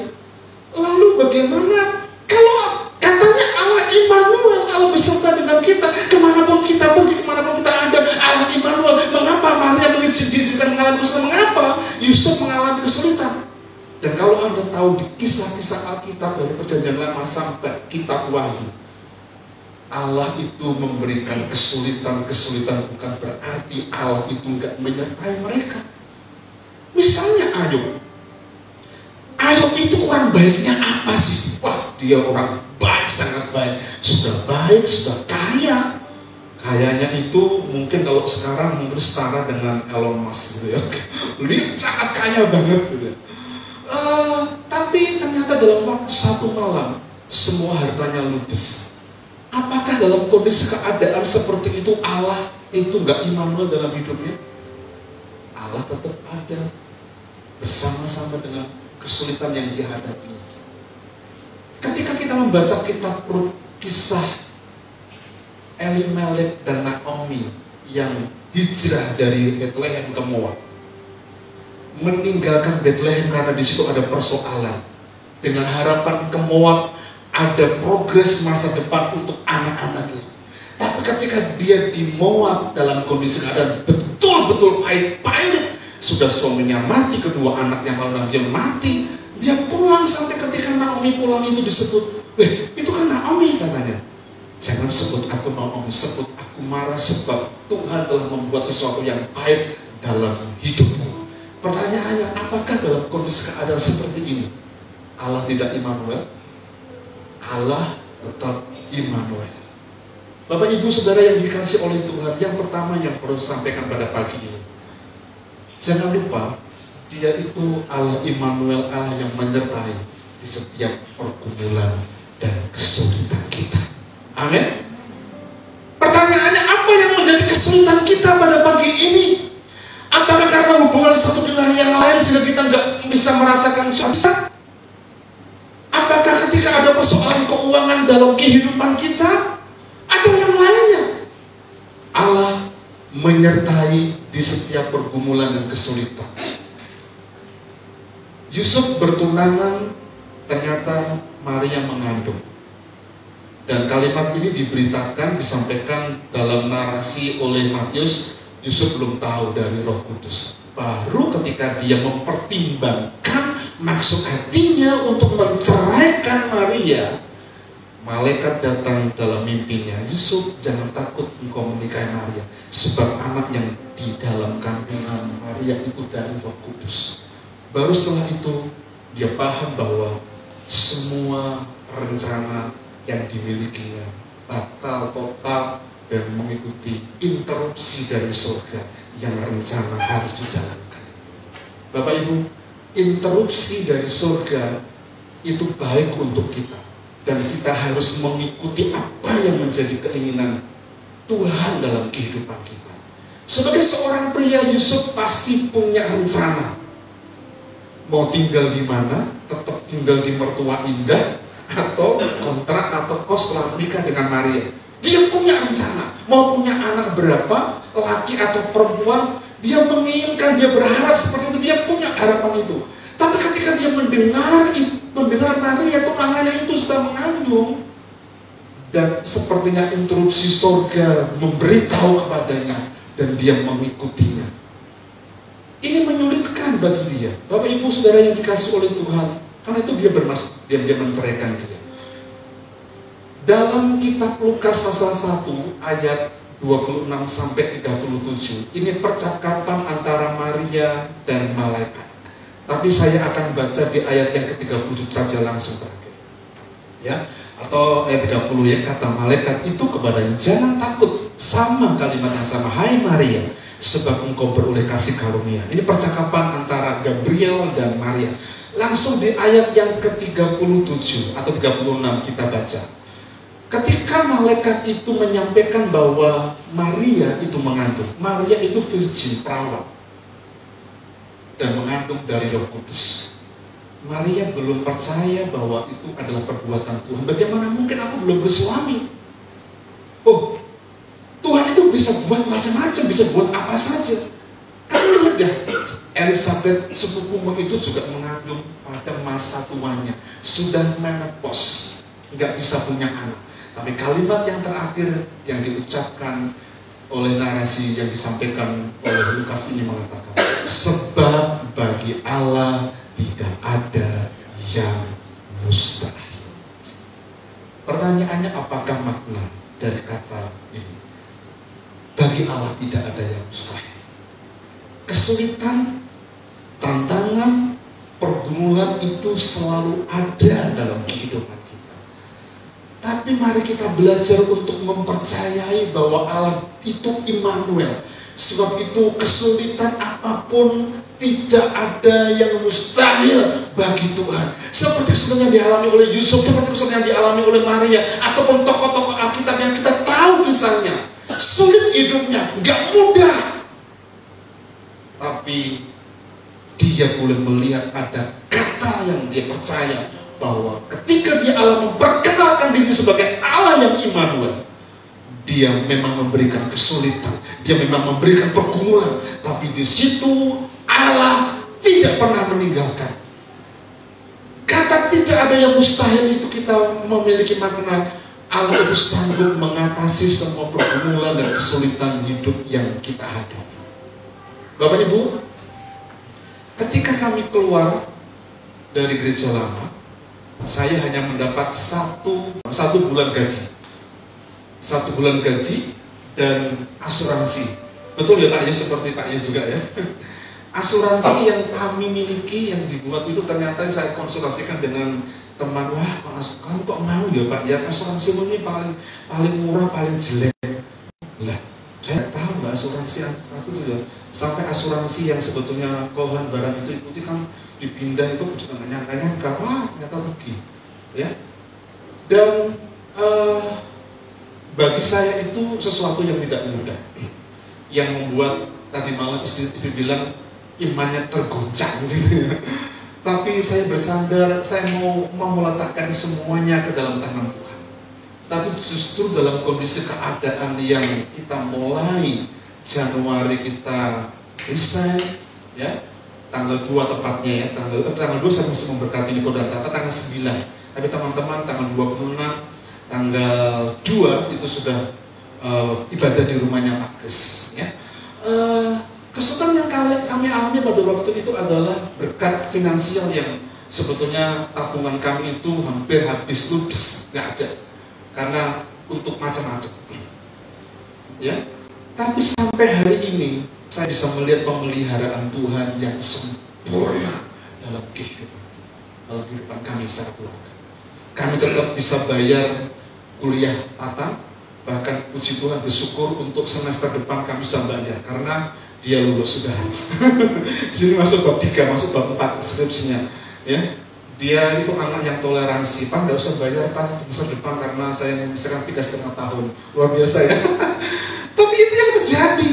Lalu bagaimana kalau katanya Allah Immanuel, Allah beserta dengan kita, kemanapun kita pergi, kemanapun kita ada, Allah Immanuel. Mengapa Maria diizinkan mengalami kesulitan? Mengapa Yusuf mengalami kesulitan? Dan kalau Anda tahu di kisah-kisah Alkitab dari Perjanjian Lama sampai kitab Wahyu, Allah itu memberikan kesulitan-kesulitan bukan berarti Allah itu enggak menyertai mereka. Misalnya Ayub itu orang baiknya apa sih? Wah, dia orang baik, sangat baik. Sudah baik, sudah kaya. Kayanya itu mungkin kalau sekarang mungkin setara dengan Elon Musk gitu ya. Dia sangat kaya banget gitu. Tapi ternyata dalam waktu satu malam semua hartanya ludes. Apakah dalam kondisi keadaan seperti itu Allah itu nggak Immanuel dalam hidupnya? Allah tetap ada bersama-sama dengan kesulitan yang dihadapi. Ketika kita membaca kitab Rut, kisah Elimelek dan Naomi yang hijrah dari Bethlehem ke Moab, meninggalkan Bethlehem karena di situ ada persoalan, dengan harapan ke Moab ada progres masa depan untuk anak-anaknya. Tapi ketika dia di Moab dalam kondisi keadaan betul-betul pahit, sudah suaminya mati, kedua anaknya malah dia mati, dia pulang. Sampai ketika Naomi pulang itu disebut, itu kan Naomi katanya. Jangan sebut aku Naomi, sebut aku marah sebab Tuhan telah membuat sesuatu yang baik dalam hidupku. Pertanyaannya, apakah dalam kondisi keadaan seperti ini Allah tidak Immanuel? Allah tetap Immanuel. Bapak Ibu Saudara yang dikasih oleh Tuhan, yang pertama yang perlu sampaikan pada pagi ini, jangan lupa Dia itu Allah Immanuel, Allah yang menyertai di setiap pergumulan dan kesulitan kita. Amin. Pertanyaannya, apa yang menjadi kesulitan kita pada pagi ini? Apakah karena hubungan satu dengan yang lain sehingga kita nggak bisa merasakan suasana? Apakah ketika ada persoalan keuangan dalam kehidupan kita? Atau yang lainnya? Allah menyertai di setiap pergumulan dan kesulitan. Yusuf bertunangan, ternyata Maria mengandung. Dan kalimat ini diberitakan, disampaikan dalam narasi oleh Matius. Yusuf belum tahu dari Roh Kudus. Baru ketika dia mempertimbangkan maksud hatinya untuk menceraikan Maria, malaikat datang dalam mimpinya. Yusuf, jangan takut engkau menikahi Maria, sebab anak yang di dalam kandungan Maria itu dari Roh Kudus. Baru setelah itu dia paham bahwa semua rencana yang dimilikinya batal total dan mengikuti interupsi dari surga yang rencana harus dijalankan. Bapak Ibu, interupsi dari surga itu baik untuk kita, dan kita harus mengikuti apa yang menjadi keinginan Tuhan dalam kehidupan kita. Sebagai seorang pria, Yusuf pasti punya rencana. Mau tinggal di mana? Tetap tinggal di mertua indah, atau kontrak atau kos setelah menikah dengan Maria. Dia punya rencana. Mau punya anak berapa, laki atau perempuan, dia menginginkan, dia berharap seperti itu, dia punya harapan itu. Tapi ketika dia mendengar Maria tunangannya itu sudah mengandung, dan sepertinya interupsi surga memberitahu kepadanya, dan dia mengikutinya. Ini menyulitkan bagi dia. Bapak Ibu Saudara yang dikasih oleh Tuhan, karena itu dia bermaksud, dia menceraikan dia. Dalam kitab Lukas pasal 1 ayat 26 sampai 37, ini percakapan antara Maria dan malaikat. Tapi saya akan baca di ayat yang ke-37 saja langsung terakhir. Ya, atau ayat 30 ya, kata malaikat itu kepadanya, jangan takut, sama kalimat yang sama, hai Maria, sebab engkau beroleh kasih karunia. Ini percakapan antara Gabriel dan Maria. Langsung di ayat yang ke-37 atau 36 kita baca. Ketika malaikat itu menyampaikan bahwa Maria itu mengandung, Maria itu virgin, perawan, dan mengandung dari Roh Kudus. Maria belum percaya bahwa itu adalah perbuatan Tuhan. Bagaimana mungkin aku belum bersuami? Oh, Tuhan itu bisa buat macam-macam, bisa buat apa saja. Kamu lihat ya, Elizabeth sepupumu itu juga mengandung pada masa tuanya, sudah menopause, nggak bisa punya anak. Tapi kalimat yang terakhir yang diucapkan oleh narasi yang disampaikan oleh Lukas ini mengatakan, sebab bagi Allah tidak ada yang mustahil. Pertanyaannya, apakah makna dari kata ini? Bagi Allah tidak ada yang mustahil. Kesulitan, tantangan, pergumulan itu selalu ada dalam kehidupan kita. Tapi mari kita belajar untuk mempercayai bahwa Allah itu Immanuel. Sebab itu kesulitan apapun tidak ada yang mustahil bagi Tuhan. Seperti kesulitan yang dialami oleh Yusuf, seperti kesulitan yang dialami oleh Maria, ataupun tokoh-tokoh Alkitab yang kita tahu kisahnya. Sulit hidupnya, nggak mudah. Tapi dia boleh melihat ada kata yang dia percaya, bahwa ketika dia Allah memperkenalkan diri sebagai Allah yang Immanuel, dia memang memberikan kesulitan, dia memang memberikan pergumulan, tapi di situ Allah tidak pernah meninggalkan. Kata tidak ada yang mustahil itu kita memiliki makna Allah itu sanggup mengatasi semua pergumulan dan kesulitan hidup yang kita hadapi. Bapak Ibu, ketika kami keluar dari gereja lama, saya hanya mendapat satu bulan gaji. 1 bulan gaji dan asuransi. Betul ya Pak ya, seperti Pak ya juga ya. Asuransi yang kami miliki yang dibuat itu ternyata saya konsultasikan dengan teman, wah kamu kok mau ya Pak ya, asuransi ini paling murah, paling jelek. Lah, saya tahu nggak asuransi itu ya, sampai asuransi yang sebetulnya kauhan barang itu ikuti kan dipindah itu juga nggak nyangka-nyangka, wah ternyata rugi ya. Dan bagi saya itu sesuatu yang tidak mudah, yang membuat tadi malam istri bilang imannya tergoncang gitu ya. Tapi saya bersandar, saya mau meletakkan semuanya ke dalam tangan Tuhan. Tapi justru dalam kondisi keadaan yang kita mulai Januari kita resign ya, tanggal 2 tepatnya ya, tanggal 2 saya masih memberkati di Kodata, tanggal 9. Tapi teman-teman tanggal 26, tanggal 2 itu sudah ibadah di rumahnya Pak Kris ya. Kesulitan yang kami alami pada waktu itu adalah berkat finansial yang sebetulnya tabungan kami itu hampir habis ludes, nggak ada, karena untuk macam-macam ya. Tapi sampai hari ini saya bisa melihat pemeliharaan Tuhan yang sempurna dalam kehidupan kami secara keluarga. Kami tetap bisa bayar kuliah Tata, bahkan puji Tuhan bersyukur untuk semester depan kami sudah bayar karena dia lulus sudah. Jadi masuk bab 3, masuk bab 4 skripsinya ya. Dia itu anak yang toleransi, Pak nggak usah bayar Pak semester depan karena saya memisahkan 3,5 tahun. Luar biasa ya. Tapi itu yang terjadi,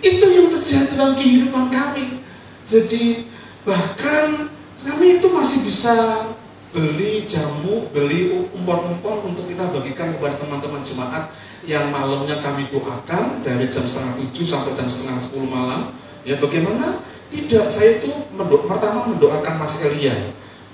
itu yang terjadi dalam kehidupan kami. Jadi bahkan kami itu masih bisa beli jamu, beli umpon-umpon untuk kita bagikan kepada teman-teman jemaat yang malamnya kami doakan dari jam 6:30 sampai jam 9:30 malam. Ya bagaimana? Tidak, saya itu pertama mendoakan Mas Elia.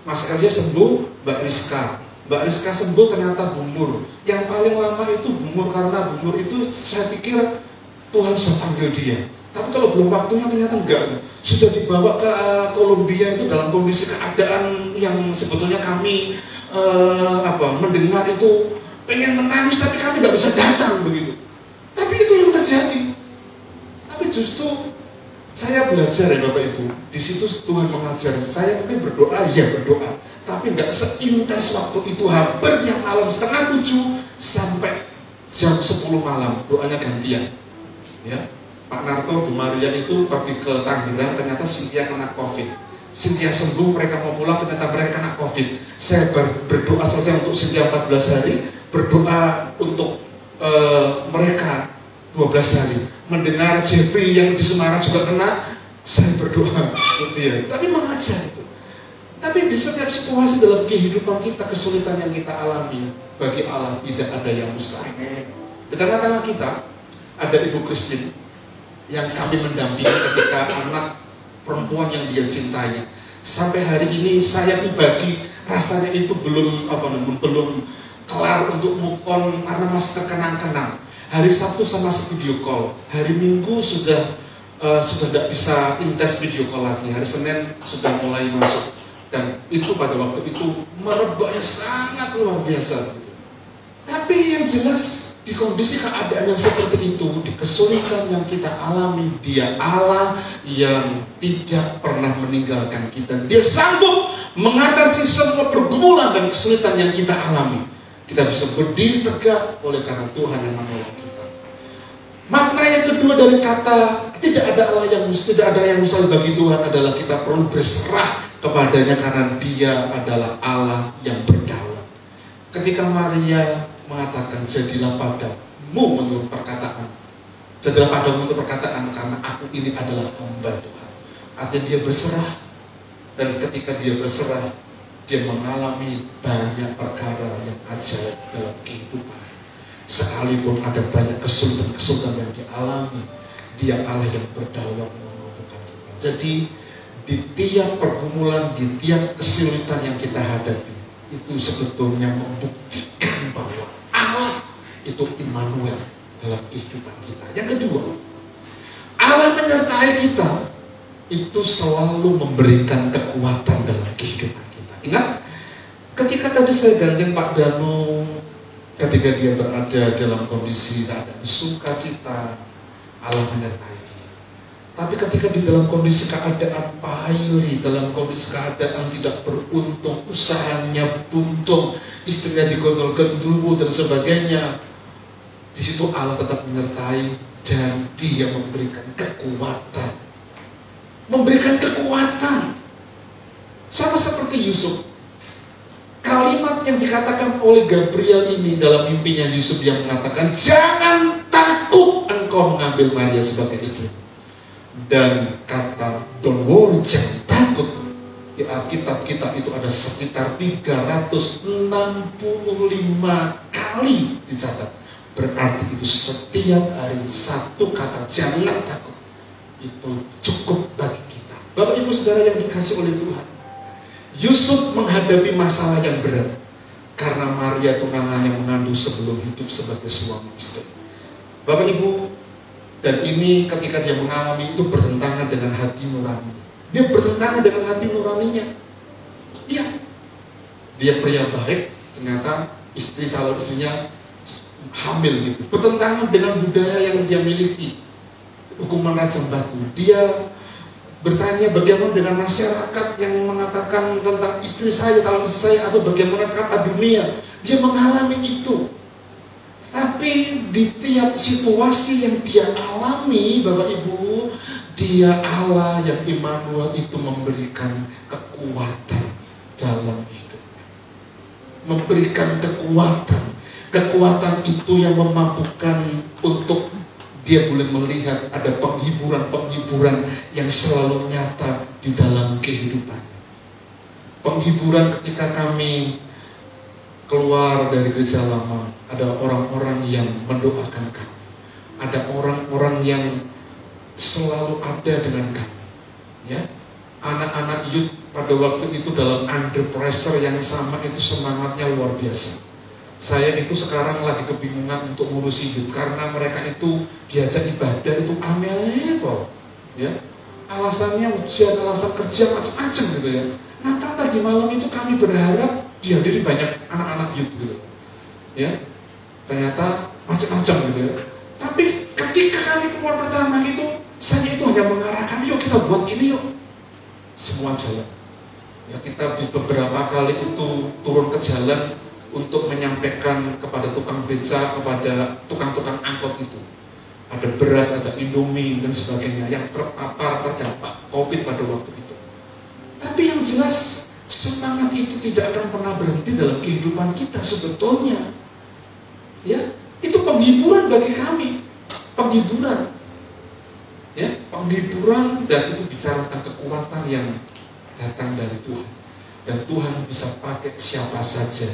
Mas Elia sembuh, Mbak Rizka sembuh, ternyata bumur. Yang paling lama itu bumur, karena bumur itu saya pikir Tuhan sudah panggil dia. Tapi kalau belum waktunya ternyata enggak. Sudah dibawa ke Kolombia itu dalam kondisi keadaan yang sebetulnya kami mendengar itu pengen menangis tapi kami nggak bisa datang begitu. Tapi itu yang terjadi. Tapi justru saya belajar ya Bapak Ibu, di situ Tuhan mengajar saya mungkin berdoa, ya berdoa, tapi nggak seintens waktu itu. Hampir yang malam 6:30 sampai jam 10 malam doanya gantian. Ya, Pak Narto, Bu Maria itu pergi ke Tangerang, ternyata Cynthia kena COVID. Cynthia sembuh, mereka mau pulang, ternyata mereka kena COVID. Saya berdoa selesai untuk Cynthia 14 hari, berdoa untuk mereka 12 hari. Mendengar Jeffrey yang di Semarang juga kena, saya berdoa untuk dia. Tapi mengajar itu. Tapi di setiap situasi dalam kehidupan kita, kesulitan yang kita alami, bagi Allah tidak ada yang mustahil. Di tengah-tengah kita ada Ibu Christine yang kami mendampingi ketika anak perempuan yang dia cintainya. Sampai hari ini saya pribadi rasanya itu belum kelar untuk move on karena masih terkenang-kenang. Hari Sabtu sama video call, hari Minggu sudah tidak bisa intens video call lagi. Hari Senin sudah mulai masuk, dan itu pada waktu itu merebaknya sangat luar biasa. Tapi yang jelas di kondisi keadaan yang seperti itu, di kesulitan yang kita alami, Dia Allah yang tidak pernah meninggalkan kita. Dia sanggup mengatasi semua pergumulan dan kesulitan yang kita alami. Kita bisa berdiri tegak oleh karena Tuhan yang menolong kita. Makna yang kedua dari kata tidak ada yang mustahil bagi Tuhan adalah kita perlu berserah kepadanya karena Dia adalah Allah yang berdaulat. Ketika Maria mengatakan, jadilah padamu menurut perkataan, jadilah padamu menurut perkataan, karena aku ini adalah hamba Tuhan. Artinya dia berserah, dan ketika dia berserah, dia mengalami banyak perkara yang ajaib dalam kehidupan. Sekalipun ada banyak kesulitan yang dialami, Dia Allah yang berdaulat yang memampukan kita. Jadi di tiap pergumulan, di tiap kesulitan yang kita hadapi, itu sebetulnya membuktikan bahwa Allah itu Immanuel dalam kehidupan kita. Yang kedua, Allah menyertai kita itu selalu memberikan kekuatan dalam kehidupan kita. Ingat, ketika tadi saya gandeng Pak Danu, ketika dia berada dalam kondisi keadaan sukacita, Allah menyertai dia. Tapi ketika di dalam kondisi keadaan pahili, dalam kondisi keadaan tidak beruntung, usahanya buntung, istrinya digondol-gendruwo dan sebagainya, di situ Allah tetap menyertai dan Dia memberikan kekuatan. Memberikan kekuatan. Sama seperti Yusuf. Kalimat yang dikatakan oleh Gabriel ini dalam mimpinya Yusuf yang mengatakan, jangan takut engkau mengambil Maria sebagai istri. Dan kata don't worry, jangan takut, di Alkitab kita itu ada sekitar 365 kali dicatat. Berarti itu setiap hari satu kata jangan takut. Itu cukup bagi kita. Bapak Ibu Saudara yang dikasih oleh Tuhan, Yusuf menghadapi masalah yang berat karena Maria tunangannya mengandung sebelum hidup sebagai suami istri. Bapak Ibu, dan ini ketika dia mengalami itu bertentangan dengan hati nurani. Dia bertentangan dengan hati nuraninya. Iya, dia pria baik, ternyata calon istrinya hamil gitu. Bertentangan dengan budaya yang dia miliki, hukuman rajam batu. Dia bertanya bagaimana dengan masyarakat yang mengatakan tentang istri saya, calon istri saya, atau bagaimana kata dunia. Dia mengalami itu. Tapi di tiap situasi yang dia alami, Bapak Ibu, Dia Allah yang Immanuel itu memberikan kekuatan dalam hidupnya. Memberikan kekuatan. Kekuatan itu yang memampukan untuk dia boleh melihat ada penghiburan-penghiburan yang selalu nyata di dalam kehidupannya. Penghiburan ketika kami keluar dari gereja lama, ada orang-orang yang mendoakan kami. Ada orang-orang yang selalu ada dengan kami. Ya, anak-anak youth pada waktu itu dalam under pressure yang sama itu semangatnya luar biasa. Saya itu sekarang lagi kebingungan untuk ngurusi youth karena mereka itu diajak ibadah itu amel-amel, ya. Alasannya ujian, alasan kerja macam-macam gitu ya. Nah, tadi malam itu kami berharap dihadiri banyak anak-anak youth gitu. Ya. ternyata macam-macam gitu ya. Tapi ketika kami keluar pertama itu, saya itu hanya mengarahkan, yuk kita buat ini yuk. Semua jalan. Ya, kita di beberapa kali itu turun ke jalan untuk menyampaikan kepada tukang beca, kepada tukang-tukang angkot itu. Ada beras, ada Indomie dan sebagainya yang terpapar terdampak COVID pada waktu itu. Tapi yang jelas semangat itu tidak akan pernah berhenti dalam kehidupan kita sebetulnya. Ya, itu penghiburan bagi kami, penghiburan. Ya, penghiburan, dan itu bicara tentang kekuatan yang datang dari Tuhan. Dan Tuhan bisa pakai siapa saja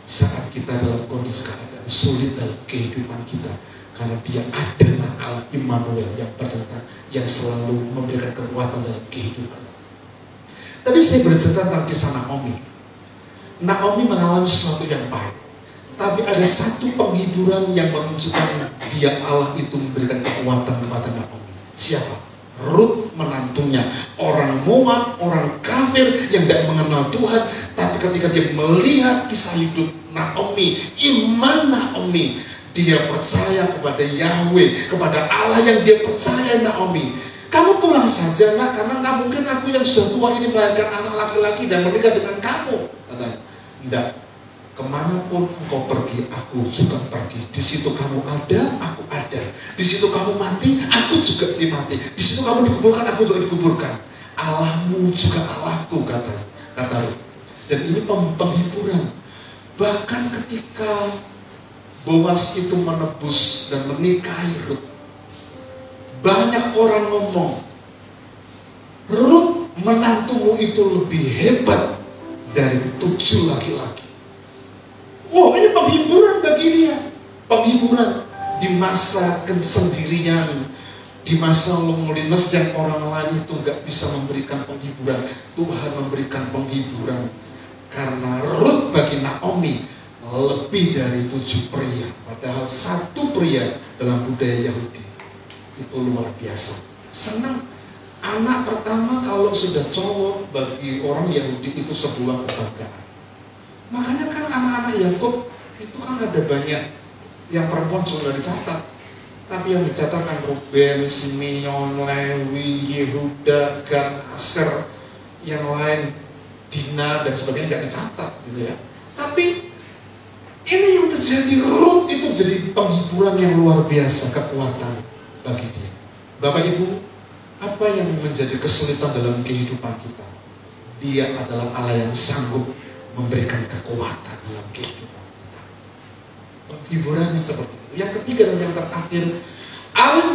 saat kita dalam kondisi keadaan sulit dalam kehidupan kita. Karena Dia adalah Allah Immanuel yang bertentang, yang selalu memberikan kekuatan dalam kehidupan. Tadi saya bercerita tentang kisah Naomi. Naomi mengalami sesuatu yang pahit, tapi ada satu penghiburan yang menunjukkan Dia Allah itu memberikan kekuatan kepada Naomi. Siapa? Ruth menantunya, orang Moab, orang kafir yang tidak mengenal Tuhan. Tapi ketika dia melihat kisah hidup Naomi, iman Naomi, dia percaya kepada Yahweh, kepada Allah yang dia percaya. Naomi, kamu pulang saja nak, karena nggak mungkin aku yang sudah tua ini melahirkan anak laki-laki dan menikah dengan kamu. Katanya, enggak. Kemanapun engkau pergi, aku juga pergi. Di situ kamu ada, aku ada. Di situ kamu mati, aku juga dimati. Di situ kamu dikuburkan, aku juga dikuburkan. Allahmu juga Allahku, kata Ruth. Dan ini penghiburan. Bahkan ketika Boas itu menebus dan menikahi Ruth, banyak orang ngomong, Ruth menantumu itu lebih hebat dari 7 laki-laki. Wow, ini penghiburan bagi dia. Penghiburan di masa kesendirian, di masa loneliness yang orang lain itu nggak bisa memberikan penghiburan. Tuhan memberikan penghiburan. Karena Ruth bagi Naomi lebih dari 7 pria. Padahal 1 pria dalam budaya Yahudi itu luar biasa. Senang. Anak pertama kalau sudah cowok bagi orang Yahudi itu sebuah kebanggaan. Makanya kan anak-anak Yakub itu kan ada banyak yang perempuan juga dicatat. Tapi yang dicatat kan Ruben, Simeon, Lewi, Yehuda, Gad, Aser, yang lain, Dina dan sebagainya nggak dicatat gitu ya. Tapi ini yang terjadi, Ruth itu jadi penghiburan yang luar biasa, kekuatan bagi dia. Bapak Ibu, apa yang menjadi kesulitan dalam kehidupan kita? Dia adalah Allah yang sanggup memberikan kekuatan dalam kehidupan kita. Penghiburannya seperti itu. Yang ketiga dan yang terakhir, Allah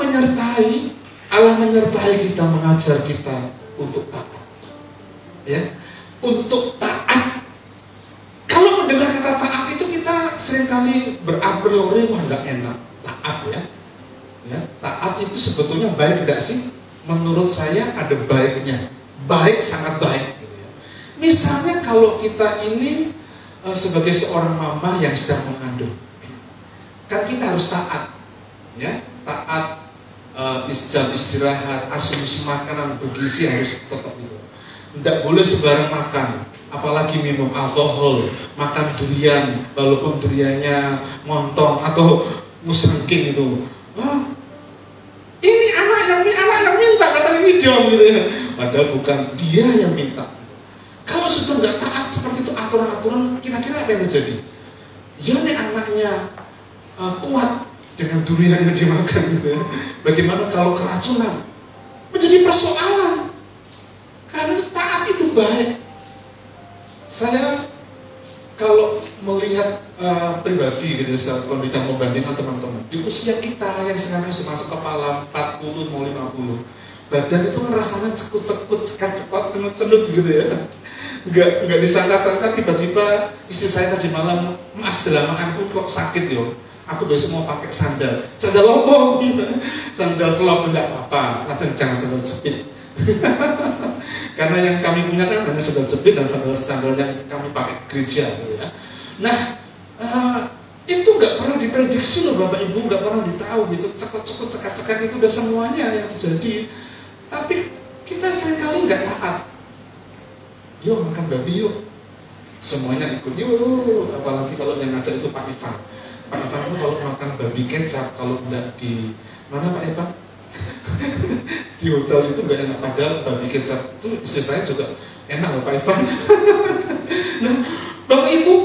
menyertai kita, mengajar kita untuk taat. Ya, untuk taat. Kalau mendengar kata taat itu kita seringkali berapriori, wah nggak enak. Taat ya. Ya, taat itu sebetulnya baik enggak sih? Menurut saya ada baiknya. Baik, sangat baik. Misalnya kalau kita ini sebagai seorang mama yang sedang mengandung, kan kita harus taat, ya, taat jam istirahat, asumsi makanan bergizi harus tetap itu. Tidak boleh sembarang makan, apalagi minum alkohol, makan durian, walaupun duriannya montong atau musangking itu. Wah, ini anak yang minta, kata ini dong gitu ya. Padahal bukan dia yang minta. Kalau sudah nggak taat seperti itu aturan-aturan, kira-kira apa yang terjadi? Ya nih anaknya kuat dengan durian yang dimakan gitu ya. Bagaimana kalau keracunan? Menjadi persoalan. Karena taat itu baik. Saya kalau melihat pribadi gitu, saya kondisi membandingkan teman-teman di usia kita yang sekarang sudah masuk kepala 40 mau 50, badan itu kan rasanya cekut-cekut, cekot-cekot, cenut-cenut gitu ya. Nggak disangka-sangka tiba-tiba istri saya tadi malam, Mas dalam makanku kok sakit yo. Aku besok mau pakai sandal lombong, sandal selop enggak apa-apa, jangan sandal jepit. Karena yang kami punya kan hanya sandal jepit dan sandal yang kami pakai gereja gitu ya. Nah, itu nggak pernah diprediksi loh Bapak Ibu, nggak pernah ditahu gitu. Cekot-cekot, cekat-cekat itu udah semuanya yang terjadi. Tapi kita seringkali nggak taat. Yuk makan babi yuk, semuanya ikut yuk, apalagi kalau yang ngajak itu Pak Ivan. Pak Ivan tuh kalau makan babi kecap, kalau enggak di mana Pak Ivan? Di hotel itu enggak enak, padahal babi kecap itu istri saya juga enak loh Pak Ivan. Nah, Bapak Ibu,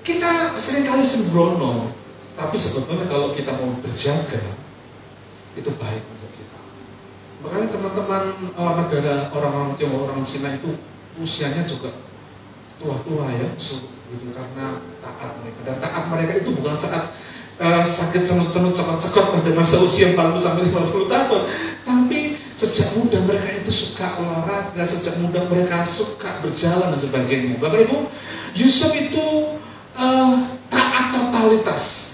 kita seringkali sembrono, tapi sebetulnya kalau kita mau berjaga, itu baik untuk kita. Makanya teman-teman negara orang-orang Tionghoa, orang Cina itu usianya juga tua-tua ya, gitu, karena taat mereka. Dan taat mereka itu bukan saat sakit cenut-cenut cekot-cekot pada masa usia 40 sampai 50 tahun, tapi sejak muda mereka itu suka olahraga, sejak muda mereka suka berjalan dan sebagainya. Bapak Ibu, Yusuf itu taat totalitas.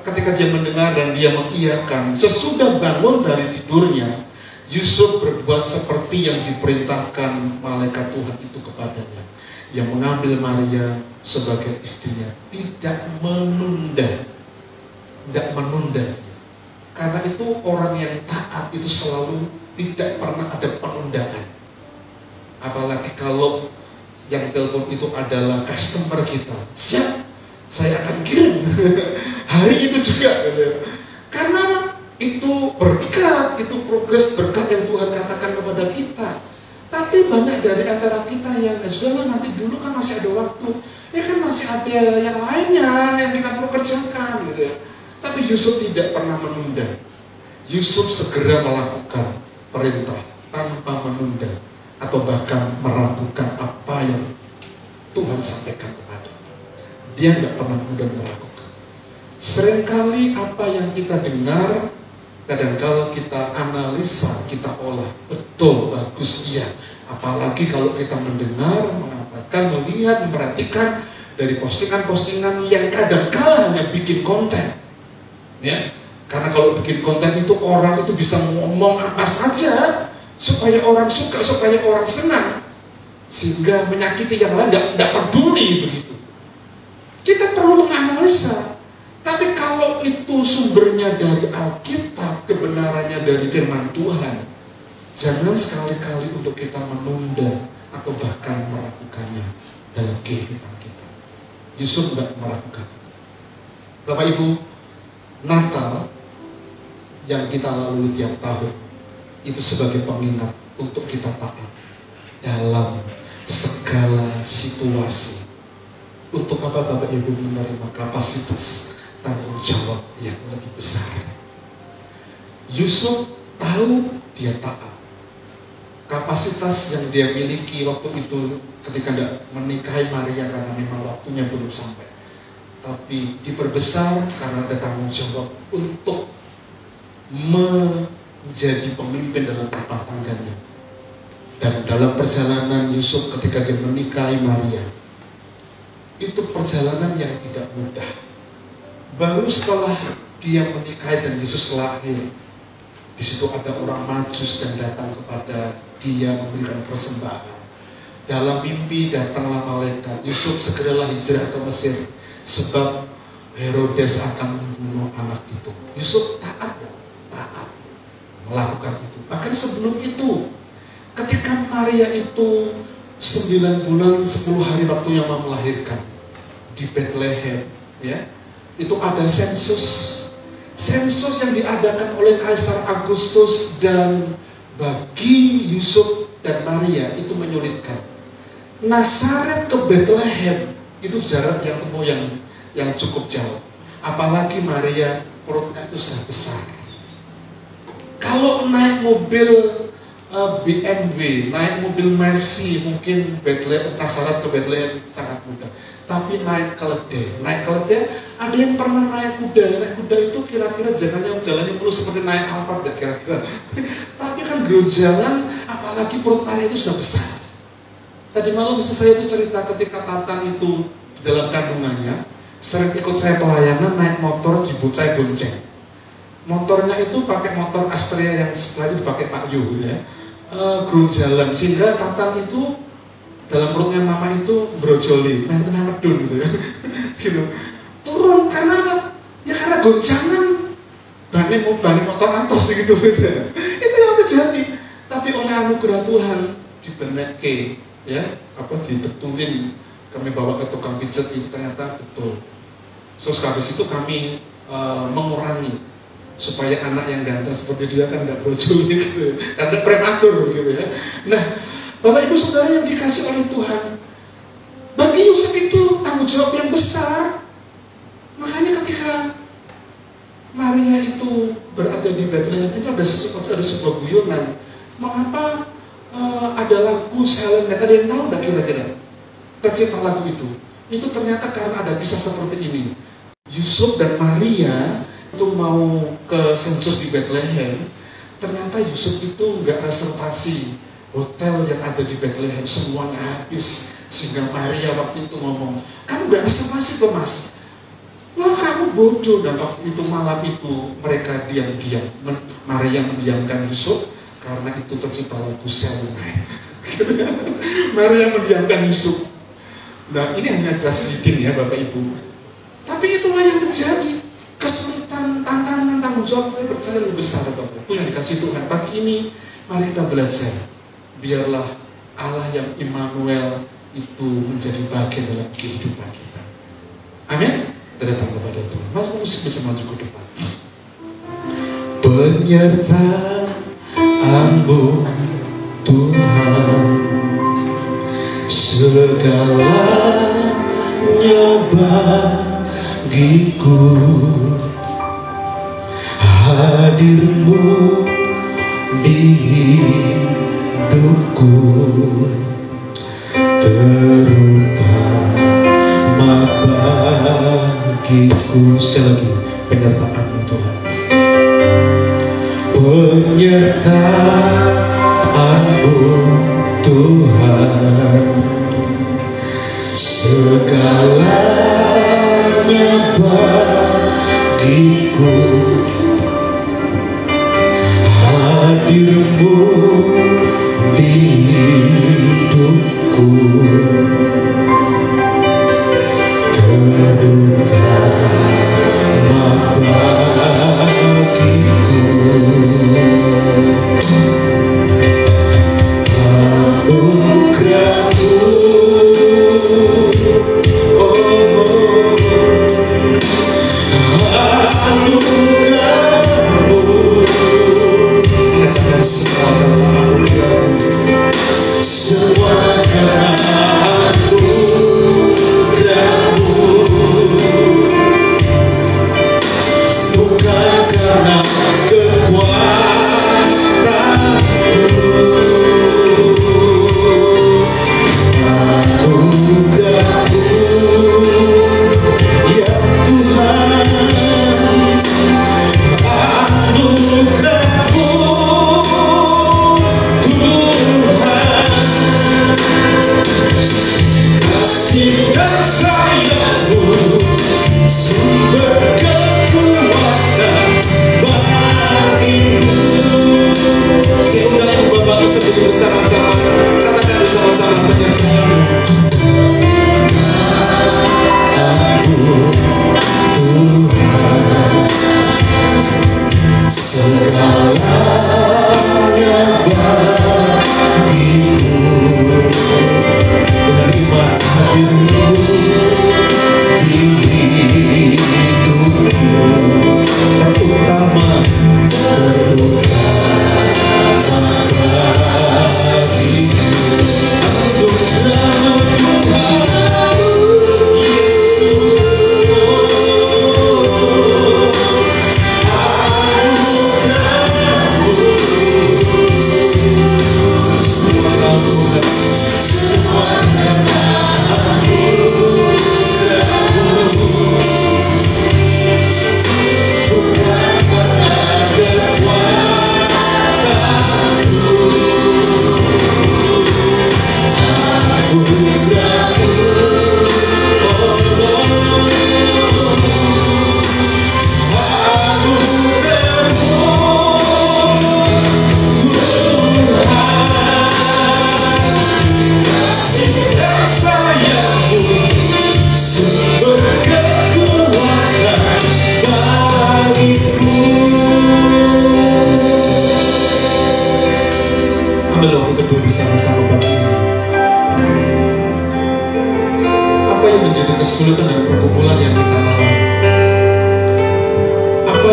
Ketika dia mendengar dan dia mengiyakan, sesudah bangun dari tidurnya, Yusuf berbuat seperti yang diperintahkan malaikat Tuhan itu kepadanya, yang mengambil Maria sebagai istrinya, tidak menunda. Karena itu orang yang taat itu selalu tidak pernah ada penundaan. Apalagi kalau yang telepon itu adalah customer kita, siap, saya akan kirim hari itu juga, gitu. Karena itu berkat, itu progres berkat yang Tuhan katakan kepada kita. Tapi banyak dari antara kita yang sudahlah, nanti dulu kan masih ada waktu, ya kan masih ada yang lainnya yang kita perlu kerjakan, gitu ya. Tapi Yusuf tidak pernah menunda. Yusuf segera melakukan perintah tanpa menunda atau bahkan meragukan apa yang Tuhan sampaikan kepadanya. Dia nggak pernah kemudian meragukan. Seringkali apa yang kita dengar, kadang-kala kita analisa, kita olah, betul, bagus, iya. Apalagi kalau kita mendengar, mengatakan, melihat, memperhatikan dari postingan-postingan yang kadang-kala hanya bikin konten. Ya, karena kalau bikin konten itu orang itu bisa ngomong apa saja supaya orang suka, supaya orang senang, sehingga menyakiti yang lain, nggak peduli begitu. Kita perlu menganalisa. Tapi kalau itu sumbernya dari Alkitab, kebenarannya dari firman Tuhan, jangan sekali-kali untuk kita menunda atau bahkan meragukannya dalam kehidupan kita. Yusuf nggak meragukan itu. Bapak Ibu, Natal yang kita lalui tiap tahun itu sebagai pengingat untuk kita taat dalam segala situasi. Untuk apa Bapak Ibu menerima kapasitas tanggung jawab yang lebih besar? Yusuf tahu dia taat. Kapasitas yang dia miliki waktu itu ketika tidak menikahi Maria karena memang waktunya belum sampai, tapi diperbesar karena ada tanggung jawab untuk menjadi pemimpin dalam rumah tangganya. Dan dalam perjalanan Yusuf ketika dia menikahi Maria, itu perjalanan yang tidak mudah. Baru setelah dia menikahi dan Yesus lahir, di situ ada orang Majus yang datang kepada dia memberikan persembahan. Dalam mimpi datanglah malaikat, Yusuf segeralah hijrah ke Mesir, sebab Herodes akan membunuh anak itu. Yusuf taat melakukan itu. Bahkan sebelum itu, ketika Maria itu 9 bulan 10 hari waktu yang mau melahirkan di Bethlehem, ya, itu ada sensus yang diadakan oleh Kaisar Agustus, dan bagi Yusuf dan Maria itu menyulitkan. Nazaret ke Bethlehem itu jarak yang tempuh yang cukup jauh. Apalagi Maria perutnya itu sudah besar. Kalau naik mobil BMW, naik mobil Mercy, mungkin Nazaret ke Bethlehem sangat mudah. Tapi naik keledai, ada yang pernah naik kuda. Naik kuda itu kira-kira jalannya perlu seperti naik Alphard ya kira-kira. Tapi kan jalan, apalagi perut Maria itu sudah besar. Tadi malam istri saya itu cerita ketika Tatan itu di dalam kandungannya, sering ikut saya pelayanan naik motor jemput saya bonceng. Motornya itu pakai motor Astrea yang setelah itu dipakai Pak Yu, gitu ya. Jalan, sehingga Tatan itu dalam perutnya mama itu brojoli, medun gitu ya. Gitu. Turun karena apa? Ya karena goncangan ban motor atos gitu ya. Itu yang terjadi. Tapi oleh anugerah Tuhan dibeneke, ya, dibetulin, kami bawa ke tukang pijat itu ternyata betul. Terus habis itu kami mengurangi supaya anak yang ganteng seperti dia kan nggak brojol gitu, karena prematur gitu ya. Nah, Bapak Ibu Saudara yang dikasih oleh Tuhan, bagi Yusuf itu tanggung jawab yang besar. Makanya ketika Maria itu berada di Bethlehem, itu ada sebuah guyonan. Mengapa ada lagu Silent Night? Ada yang tahu nggak kira-kira tercipta lagu itu? Itu ternyata karena ada kisah seperti ini. Yusuf dan Maria itu mau ke sensus di Bethlehem. Ternyata Yusuf itu nggak reservasi hotel yang ada di Bethlehem, semuanya habis. Sehingga Maria waktu itu ngomong, kamu nggak reservasi tuh mas? Wah kamu bodoh. Dan waktu itu malam itu mereka diam-diam. Maria mendiamkan Yusuf, karena itu tercipta lagu Silent Night. Maria mendiamkan Yusuf. Nah ini hanya just reading ya Bapak Ibu. Tapi itulah yang terjadi. Kesulitan, tantangan, tanggung jawab percaya lebih besar Bapak Ibu yang dikasih Tuhan. Pagi ini mari kita belajar. Biarlah Allah yang Immanuel itu menjadi bagian dalam kehidupan kita. Amin. Kita datang kepada Tuhan. Mas musik bisa maju ke depan. Penyertaanmu Tuhan, segalanya bagiku, hadirmu di hidupku, terutama bagiku. Sekali lagi, penyertaan-Mu Tuhan, penyertaan-Mu Tuhan, segalanya bagiku, hadir-Mu di hidupku, terutama bagiku. Anugerah-Mu, anugerah-Mu, semua karena anugerah-Mu, bukan karena kekuatanku. Anugerah-Mu ya Tuhan, anugerah-Mu Tuhan, kasih dan sayang-Mu, sumber kekuatan bagiku. Saya undang Ibu Bapak bisa berdiri bersama-sama, katakan bersama-sama penyertaan-Mu. Tuhan, segalanya bagiku, dengan iman hadir-Mu di hidupku,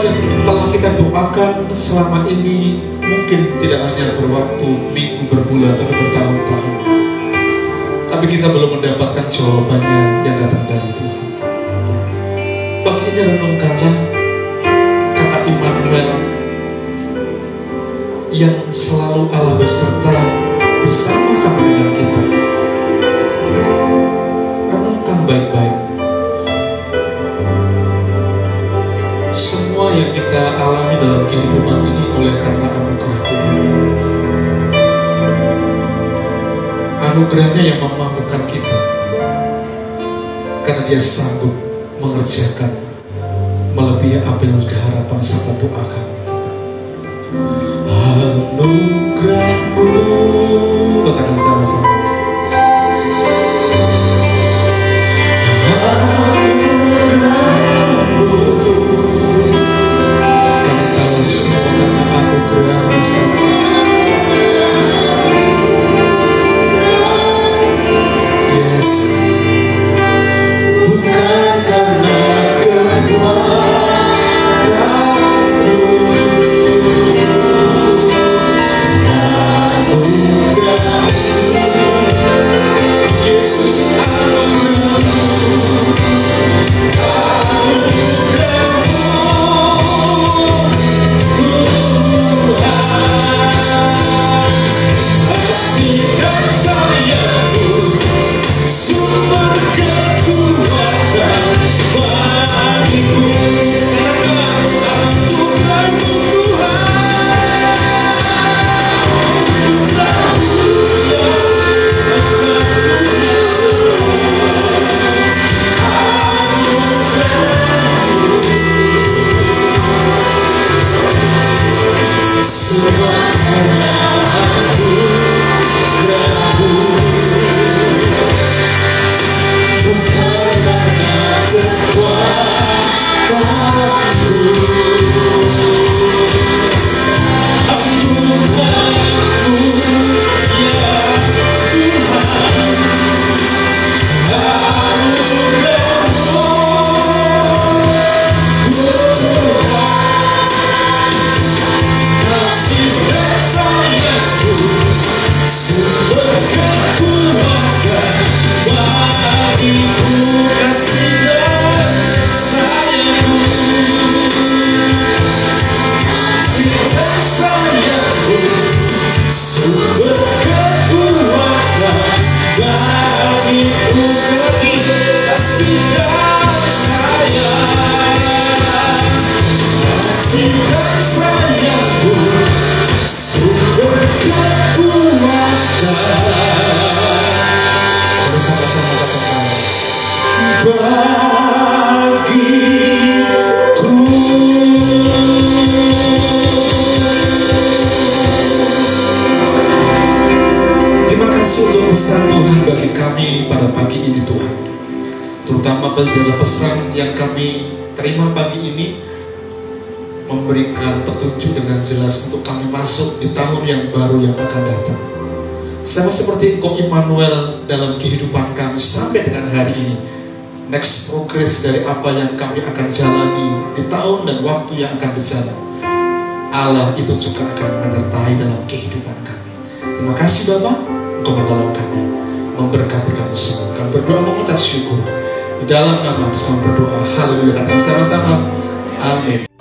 yang telah kita doakan selama ini mungkin tidak hanya berwaktu minggu, berbulan, tapi bertahun-tahun. Tapi kita belum mendapatkan jawabannya yang datang dari Tuhan. Pagi ini renungkanlah kata Immanuel yang selalu Allah beserta bersama-sama dengan kita. Renungkan baik-baik. Semua yang kita alami dalam kehidupan ini oleh karena anugerah Tuhan. Anugerahnya yang memampukan kita, karena Dia sanggup mengerjakan melebihi apa yang sudah harapan serta doa kami. Anugerah-Mu, katakan sama-sama. Anugerah-Mu, kami tahu semua karena anugerah-Mu saja. Yes, bukan karena kekuatanku. Yesus, pesan Tuhan bagi kami pada pagi ini Tuhan, terutama adalah pesan yang kami terima pagi ini, memberikan petunjuk dengan jelas untuk kami masuk di tahun yang baru yang akan datang. Sama seperti Engkau Immanuel dalam kehidupan kami sampai dengan hari ini, next progress dari apa yang kami akan jalani di tahun dan waktu yang akan berjalan, Allah itu juga akan menyertai dalam kehidupan kami. Terima kasih Bapa, Engkau menolong kami, memberkati kami semua. Kami berdoa mengucap syukur di dalam nama Tuhan, berdoa haleluya, katakan sama-sama amin.